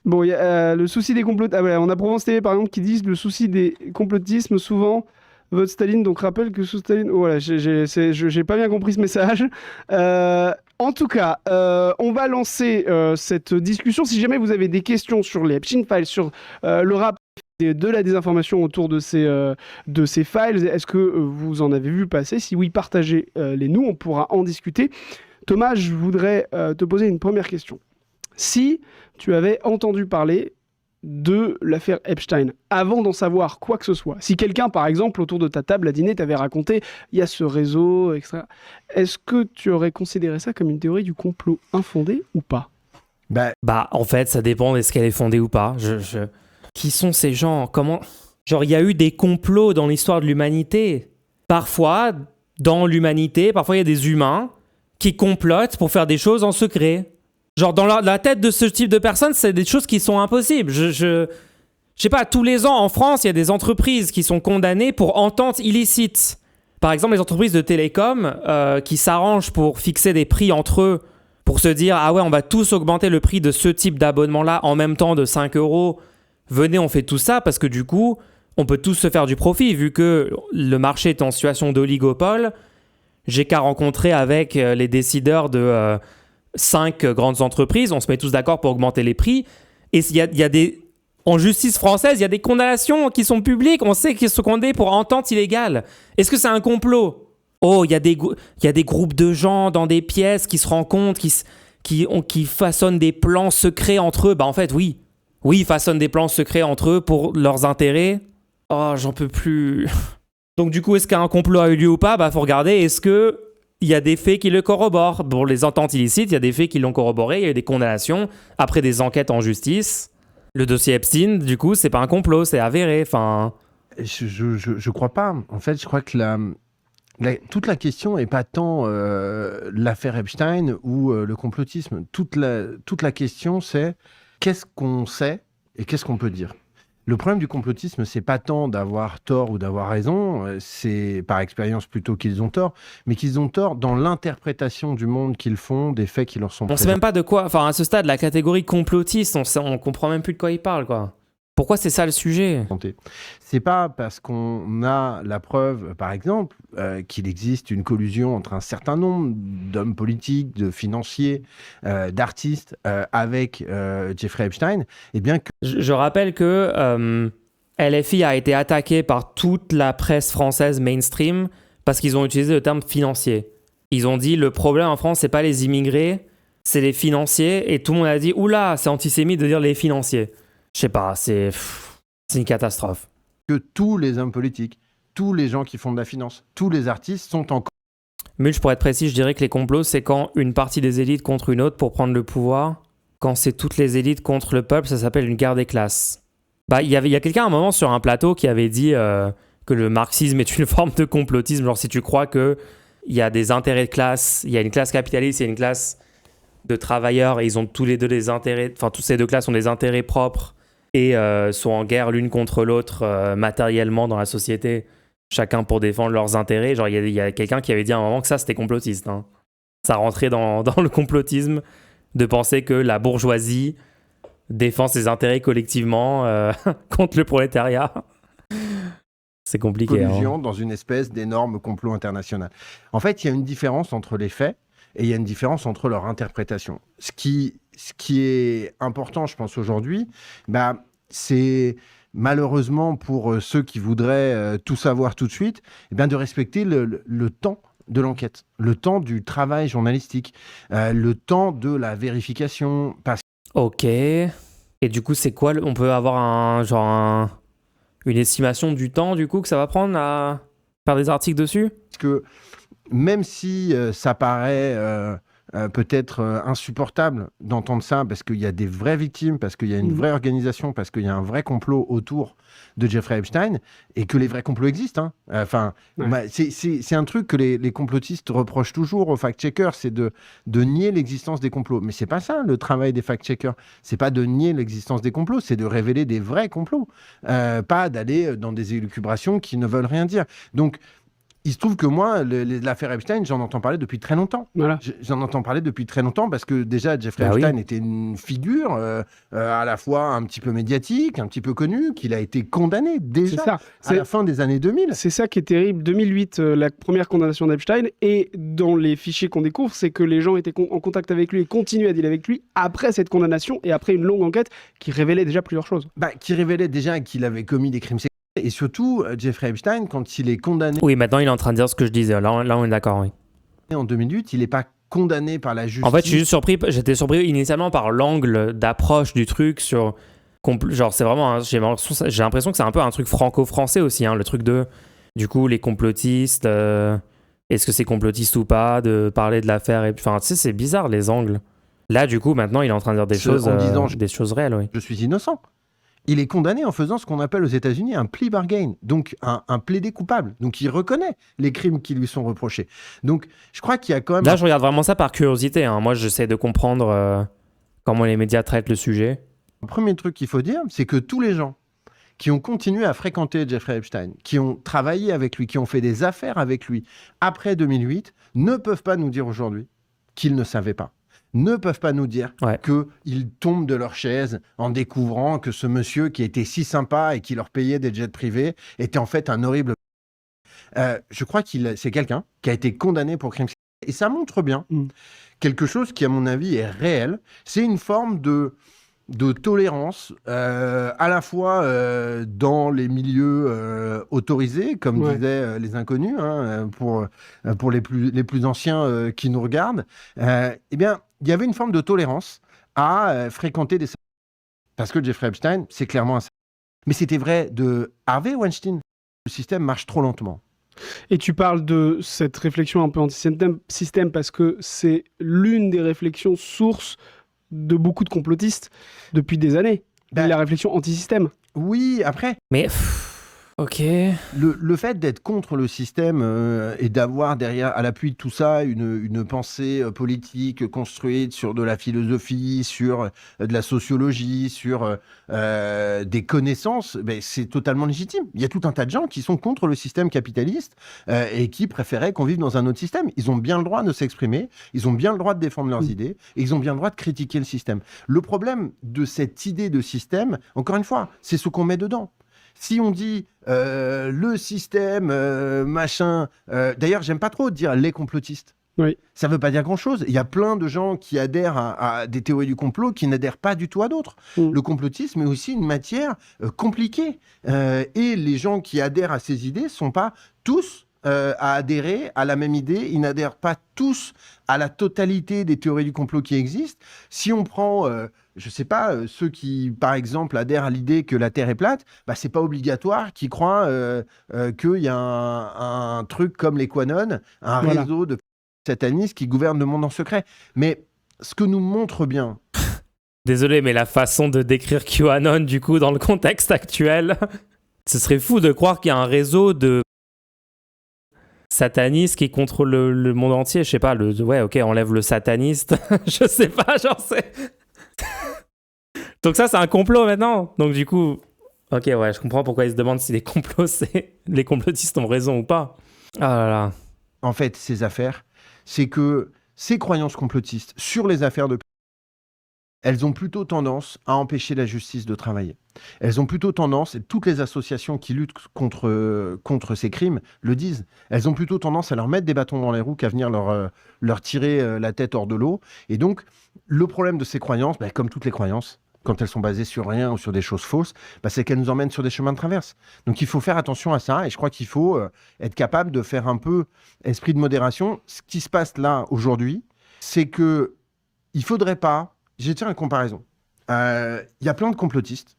Bon, il y a le souci des complotistes. Ah voilà, on a Provence TV par exemple qui disent le souci des complotismes souvent vote Staline. Donc rappelle que sous Staline. Oh, voilà, j'ai pas bien compris ce message. En tout cas, on va lancer cette discussion. Si jamais vous avez des questions sur les Epstein Files, sur le rapport de la désinformation autour de ces files, est-ce que vous en avez vu passer? Si oui, partagez-les nous, on pourra en discuter. Thomas, je voudrais te poser une première question. Si tu avais entendu parler de l'affaire Epstein avant d'en savoir quoi que ce soit, si quelqu'un, par exemple, autour de ta table à dîner t'avait raconté il y a ce réseau, etc., est-ce que tu aurais considéré ça comme une théorie du complot infondée ou pas? Bah, en fait, ça dépend est-ce qu'elle est fondée ou pas. Qui sont ces gens? Comment? Genre, il y a eu des complots dans l'histoire de l'humanité. Parfois, dans l'humanité, parfois il y a des humains qui complotent pour faire des choses en secret. Genre, dans la tête de ce type de personnes, c'est des choses qui sont impossibles. Je sais pas, tous les ans en France, il y a des entreprises qui sont condamnées pour entente illicite. Par exemple, les entreprises de télécom qui s'arrangent pour fixer des prix entre eux, pour se dire « Ah ouais, on va tous augmenter le prix de ce type d'abonnement-là en même temps de 5 €. Venez, on fait tout ça parce que du coup, on peut tous se faire du profit. Vu que le marché est en situation d'oligopole, j'ai qu'à rencontrer avec les décideurs de 5 grandes entreprises. On se met tous d'accord pour augmenter les prix. Et il y a des... En justice française, il y a des condamnations qui sont publiques. On sait qu'ils sont condamnés pour entente illégale. Est-ce que c'est un complot? Oh, il y a des groupes de gens dans des pièces qui se rencontrent, qui façonnent des plans secrets entre eux. Bah en fait, oui. Oui, ils façonnent des plans secrets entre eux pour leurs intérêts. Oh, j'en peux plus. Donc du coup, est-ce qu'un complot a eu lieu ou pas? Bah faut regarder, est-ce qu'il y a des faits qui le corroborent? Pour les ententes illicites, il y a des faits qui l'ont corroboré, il y a eu des condamnations, après des enquêtes en justice. Le dossier Epstein, du coup, c'est pas un complot, c'est avéré. Enfin... Je crois pas. En fait, je crois que toute la question n'est pas tant l'affaire Epstein ou le complotisme. Toute la question, c'est qu'est-ce qu'on sait et qu'est-ce qu'on peut dire. Le problème du complotisme, c'est pas tant d'avoir tort ou d'avoir raison, c'est par expérience plutôt qu'ils ont tort, mais qu'ils ont tort dans l'interprétation du monde qu'ils font, des faits qui leur sont présentés. On sait même pas de quoi, enfin à ce stade, la catégorie complotiste, on comprend même plus de quoi ils parlent, quoi. Pourquoi c'est ça le sujet? C'est pas parce qu'on a la preuve, par exemple, qu'il existe une collusion entre un certain nombre d'hommes politiques, de financiers, d'artistes avec Jeffrey Epstein, eh bien que... Je rappelle que LFI a été attaqué par toute la presse française mainstream parce qu'ils ont utilisé le terme financier. Ils ont dit le problème en France, c'est pas les immigrés, c'est les financiers, et tout le monde a dit oula, c'est antisémite de dire les financiers. Je sais pas, c'est une catastrophe. Que tous les hommes politiques, tous les gens qui font de la finance, tous les artistes sont en... Mulch, pour être précis, je dirais que les complots, c'est quand une partie des élites contre une autre pour prendre le pouvoir. Quand c'est toutes les élites contre le peuple, ça s'appelle une guerre des classes. Bah, il y a quelqu'un à un moment sur un plateau qui avait dit que le marxisme est une forme de complotisme. Genre, si tu crois qu'il y a des intérêts de classe, il y a une classe capitaliste, il y a une classe de travailleurs, et ils ont tous les deux des intérêts... Enfin, toutes ces deux classes ont des intérêts propres et sont en guerre l'une contre l'autre matériellement dans la société, chacun pour défendre leurs intérêts. Genre, il y a quelqu'un qui avait dit à un moment que ça, c'était complotiste. Hein. Ça rentrait dans le complotisme de penser que la bourgeoisie défend ses intérêts collectivement contre le prolétariat. C'est compliqué. Collusion dans une espèce d'énorme complot international. En fait, il y a une différence entre les faits et il y a une différence entre leur interprétation. Ce qui est important, je pense, aujourd'hui, c'est malheureusement pour ceux qui voudraient tout savoir tout de suite, eh bien de respecter le temps de l'enquête, le temps du travail journalistique, le temps de la vérification. Ok. Et du coup, c'est quoi on peut avoir une estimation du temps du coup que ça va prendre à faire des articles dessus? Parce que même si ça paraît peut-être insupportable d'entendre ça, parce qu'il y a des vraies victimes, parce qu'il y a une vraie organisation, parce qu'il y a un vrai complot autour de Jeffrey Epstein, et que les vrais complots existent. C'est un truc que les complotistes reprochent toujours aux fact-checkers, c'est de nier l'existence des complots. Mais c'est pas ça le travail des fact-checkers. C'est pas de nier l'existence des complots, c'est de révéler des vrais complots, pas d'aller dans des élucubrations qui ne veulent rien dire. Donc, il se trouve que moi, l'affaire Epstein, j'en entends parler depuis très longtemps. Voilà. J'en entends parler depuis très longtemps parce que déjà, Jeffrey Epstein était une figure à la fois un petit peu médiatique, un petit peu connue, qu'il a été condamné déjà à la fin des années 2000. C'est ça qui est terrible. 2008, la première condamnation d'Epstein, et dans les fichiers qu'on découvre, c'est que les gens étaient en contact avec lui et continuaient à dealer avec lui après cette condamnation et après une longue enquête qui révélait déjà plusieurs choses. Qui révélait déjà qu'il avait commis des crimes sexuels. Et surtout, Jeffrey Epstein, quand il est condamné... Oui, maintenant il est en train de dire ce que je disais. Là on est d'accord, oui. En 2008, il n'est pas condamné par la justice. En fait, j'étais surpris initialement par l'angle d'approche du truc sur... Genre, c'est vraiment... J'ai l'impression que c'est un peu un truc franco-français aussi, le truc de... Du coup, les complotistes... Est-ce que c'est complotiste ou pas de parler de l'affaire? Enfin, tu sais, c'est bizarre, les angles. Là, du coup, maintenant, il est en train de dire des choses réelles, oui. Je suis innocent. Il est condamné en faisant ce qu'on appelle aux États-Unis un plea bargain, donc un plaidé coupable. Donc il reconnaît les crimes qui lui sont reprochés. Donc je crois qu'il y a quand même... Là, je regarde vraiment ça par curiosité. Moi, j'essaie de comprendre comment les médias traitent le sujet. Le premier truc qu'il faut dire, c'est que tous les gens qui ont continué à fréquenter Jeffrey Epstein, qui ont travaillé avec lui, qui ont fait des affaires avec lui après 2008, ne peuvent pas nous dire aujourd'hui qu'ils ne savaient pas. Ne peuvent pas nous dire qu'ils tombent de leur chaise en découvrant que ce monsieur qui était si sympa et qui leur payait des jets privés était en fait un horrible... je crois que c'est quelqu'un qui a été condamné pour crime sexuel. Et ça montre bien quelque chose qui, à mon avis, est réel. C'est une forme de tolérance, à la fois dans les milieux autorisés, comme disaient les inconnus, pour les plus anciens qui nous regardent. Eh bien, il y avait une forme de tolérance à fréquenter des... Parce que Jeffrey Epstein, c'est clairement un... Mais c'était vrai de Harvey Weinstein. Le système marche trop lentement. Et tu parles de cette réflexion un peu anti-système parce que c'est l'une des réflexions sources de beaucoup de complotistes depuis des années. La réflexion anti-système. Oui, après... Mais... Ok. Le fait d'être contre le système et d'avoir derrière, à l'appui de tout ça, une pensée politique construite sur de la philosophie, sur de la sociologie, sur des connaissances, c'est totalement légitime. Il y a tout un tas de gens qui sont contre le système capitaliste et qui préféraient qu'on vive dans un autre système. Ils ont bien le droit de s'exprimer, ils ont bien le droit de défendre leurs idées et ils ont bien le droit de critiquer le système. Le problème de cette idée de système, encore une fois, c'est ce qu'on met dedans. Si on dit le système, machin... D'ailleurs, j'aime pas trop dire les complotistes. Oui. Ça veut pas dire grand-chose. Il y a plein de gens qui adhèrent à des théories du complot qui n'adhèrent pas du tout à d'autres. Le complotisme est aussi une matière compliquée. Et les gens qui adhèrent à ces idées ne sont pas tous à adhérer à la même idée. Ils n'adhèrent pas tous à la totalité des théories du complot qui existent. Si on prend... je sais pas, ceux qui, par exemple, adhèrent à l'idée que la Terre est plate, c'est pas obligatoire qu'ils croient qu'il y a un truc comme les QAnon, un réseau de satanistes qui gouvernent le monde en secret. Mais ce que nous montre bien... Désolé, mais la façon de décrire QAnon, du coup, dans le contexte actuel, ce serait fou de croire qu'il y a un réseau de satanistes qui contrôle le monde entier. Je sais pas, enlève le sataniste. Je sais pas, c'est... Donc ça, c'est un complot maintenant. Donc du coup, ok, je comprends pourquoi ils se demandent si les complotistes ont raison ou pas. Ah là là. En fait, ces affaires, c'est que ces croyances complotistes sur les affaires de... elles ont plutôt tendance à empêcher la justice de travailler. Elles ont plutôt tendance, et toutes les associations qui luttent contre ces crimes le disent, elles ont plutôt tendance à leur mettre des bâtons dans les roues qu'à venir leur tirer la tête hors de l'eau. Et donc, le problème de ces croyances, comme toutes les croyances, quand elles sont basées sur rien ou sur des choses fausses, c'est qu'elles nous emmènent sur des chemins de traverse. Donc il faut faire attention à ça, et je crois qu'il faut être capable de faire un peu esprit de modération. Ce qui se passe là, aujourd'hui, c'est que il faudrait pas... Je vais te faire une comparaison. Il y a plein de complotistes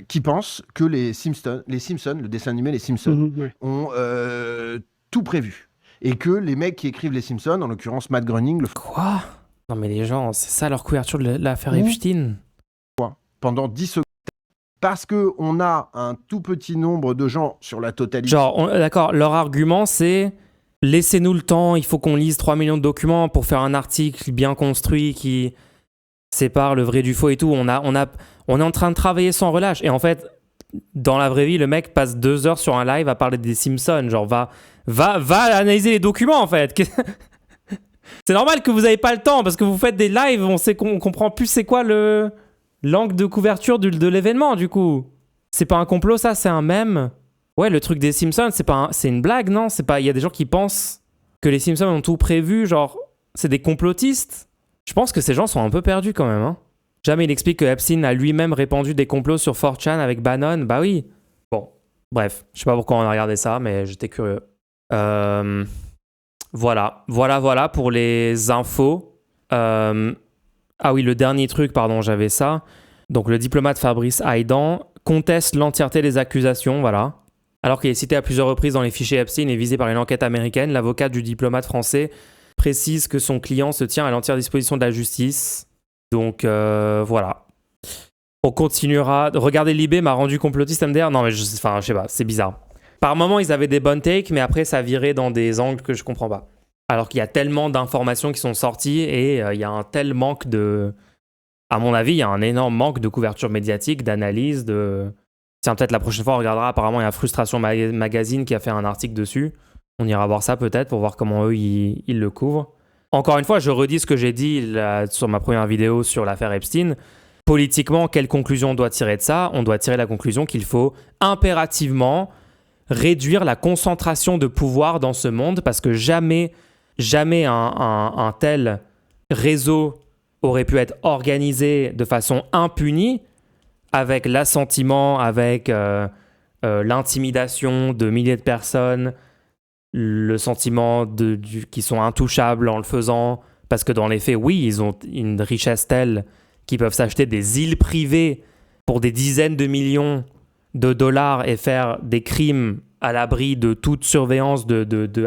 qui pensent que les Simpsons, le dessin animé Les Simpsons, ont tout prévu. Et que les mecs qui écrivent Les Simpsons, en l'occurrence Matt Groening... Quoi ? Non mais les gens, c'est ça leur couverture de l'affaire Epstein. Pendant 10 secondes. Parce qu'on a un tout petit nombre de gens sur la totalité... Genre, d'accord, leur argument c'est... Laissez-nous le temps, il faut qu'on lise 3 millions de documents pour faire un article bien construit qui sépare le vrai du faux et tout. On est en train de travailler sans relâche. Et en fait, dans la vraie vie, le mec passe 2 heures sur un live à parler des Simpsons. Genre, va analyser les documents, en fait. C'est normal que vous n'avez pas le temps, parce que vous faites des lives, on comprend plus c'est quoi l'angle de couverture de l'événement, du coup. C'est pas un complot, ça, c'est un mème. Ouais, le truc des Simpsons, c'est une blague, non ? Il y a des gens qui pensent que les Simpsons ont tout prévu, genre, c'est des complotistes. Je pense que ces gens sont un peu perdus quand même, hein. Jamais il explique que Epstein a lui-même répandu des complots sur 4chan avec Bannon. Bah oui. Bon, bref, je sais pas pourquoi on a regardé ça, mais j'étais curieux. Voilà pour les infos. Ah oui, le dernier truc, pardon, j'avais ça. Donc le diplomate Fabrice Haïdan conteste l'entièreté des accusations, voilà. Alors qu'il est cité à plusieurs reprises dans les fichiers Epstein et visé par une enquête américaine, l'avocat du diplomate français précise que son client se tient à l'entière disposition de la justice. Donc voilà. On continuera. Regardez, Libé m'a rendu complotiste MDR. Non mais je sais pas, c'est bizarre. Par moments, ils avaient des bonnes takes, mais après, ça virait dans des angles que je comprends pas. Alors qu'il y a tellement d'informations qui sont sorties et il y a un tel manque de... À mon avis, il y a un énorme manque de couverture médiatique, d'analyse, de... Tiens, peut-être la prochaine fois, on regardera. Apparemment, il y a Frustration Magazine qui a fait un article dessus. On ira voir ça peut-être pour voir comment eux, ils le couvrent. Encore une fois, je redis ce que j'ai dit là, sur ma première vidéo sur l'affaire Epstein. Politiquement, quelle conclusion on doit tirer de ça ? On doit tirer la conclusion qu'il faut impérativement réduire la concentration de pouvoir dans ce monde, parce que jamais un tel réseau aurait pu être organisé de façon impunie, avec l'assentiment, avec l'intimidation de milliers de personnes, le sentiment qu'ils sont intouchables en le faisant, parce que dans les faits, oui, ils ont une richesse telle qu'ils peuvent s'acheter des îles privées pour des dizaines de millions de dollars et faire des crimes à l'abri de toute surveillance,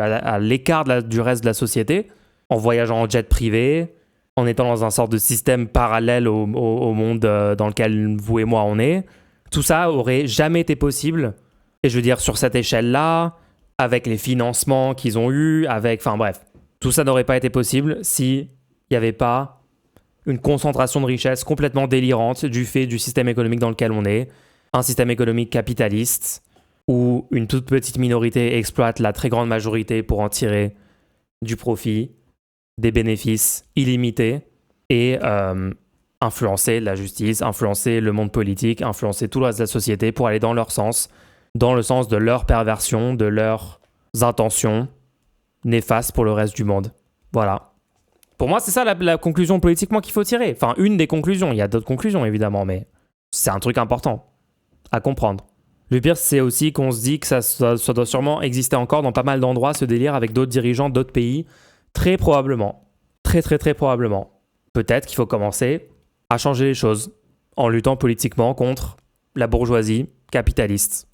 à l'écart du reste de la société, en voyageant en jet privé, en étant dans un sorte de système parallèle au monde dans lequel vous et moi on est. Tout ça aurait jamais été possible. Et je veux dire, sur cette échelle-là, avec les financements qu'ils ont eus, enfin bref, tout ça n'aurait pas été possible s'il n'y avait pas une concentration de richesse complètement délirante du fait du système économique dans lequel on est. Un système économique capitaliste où une toute petite minorité exploite la très grande majorité pour en tirer du profit, des bénéfices illimités et influencer la justice, influencer le monde politique, influencer tout le reste de la société pour aller dans leur sens, dans le sens de leur perversion, de leurs intentions néfastes pour le reste du monde. Voilà. Pour moi, c'est ça la conclusion politiquement qu'il faut tirer. Enfin, une des conclusions. Il y a d'autres conclusions, évidemment, mais c'est un truc important à comprendre. Le pire, c'est aussi qu'on se dit que ça doit sûrement exister encore dans pas mal d'endroits, ce délire avec d'autres dirigeants d'autres pays. Très probablement. Très, très, très probablement. Peut-être qu'il faut commencer à changer les choses en luttant politiquement contre la bourgeoisie capitaliste.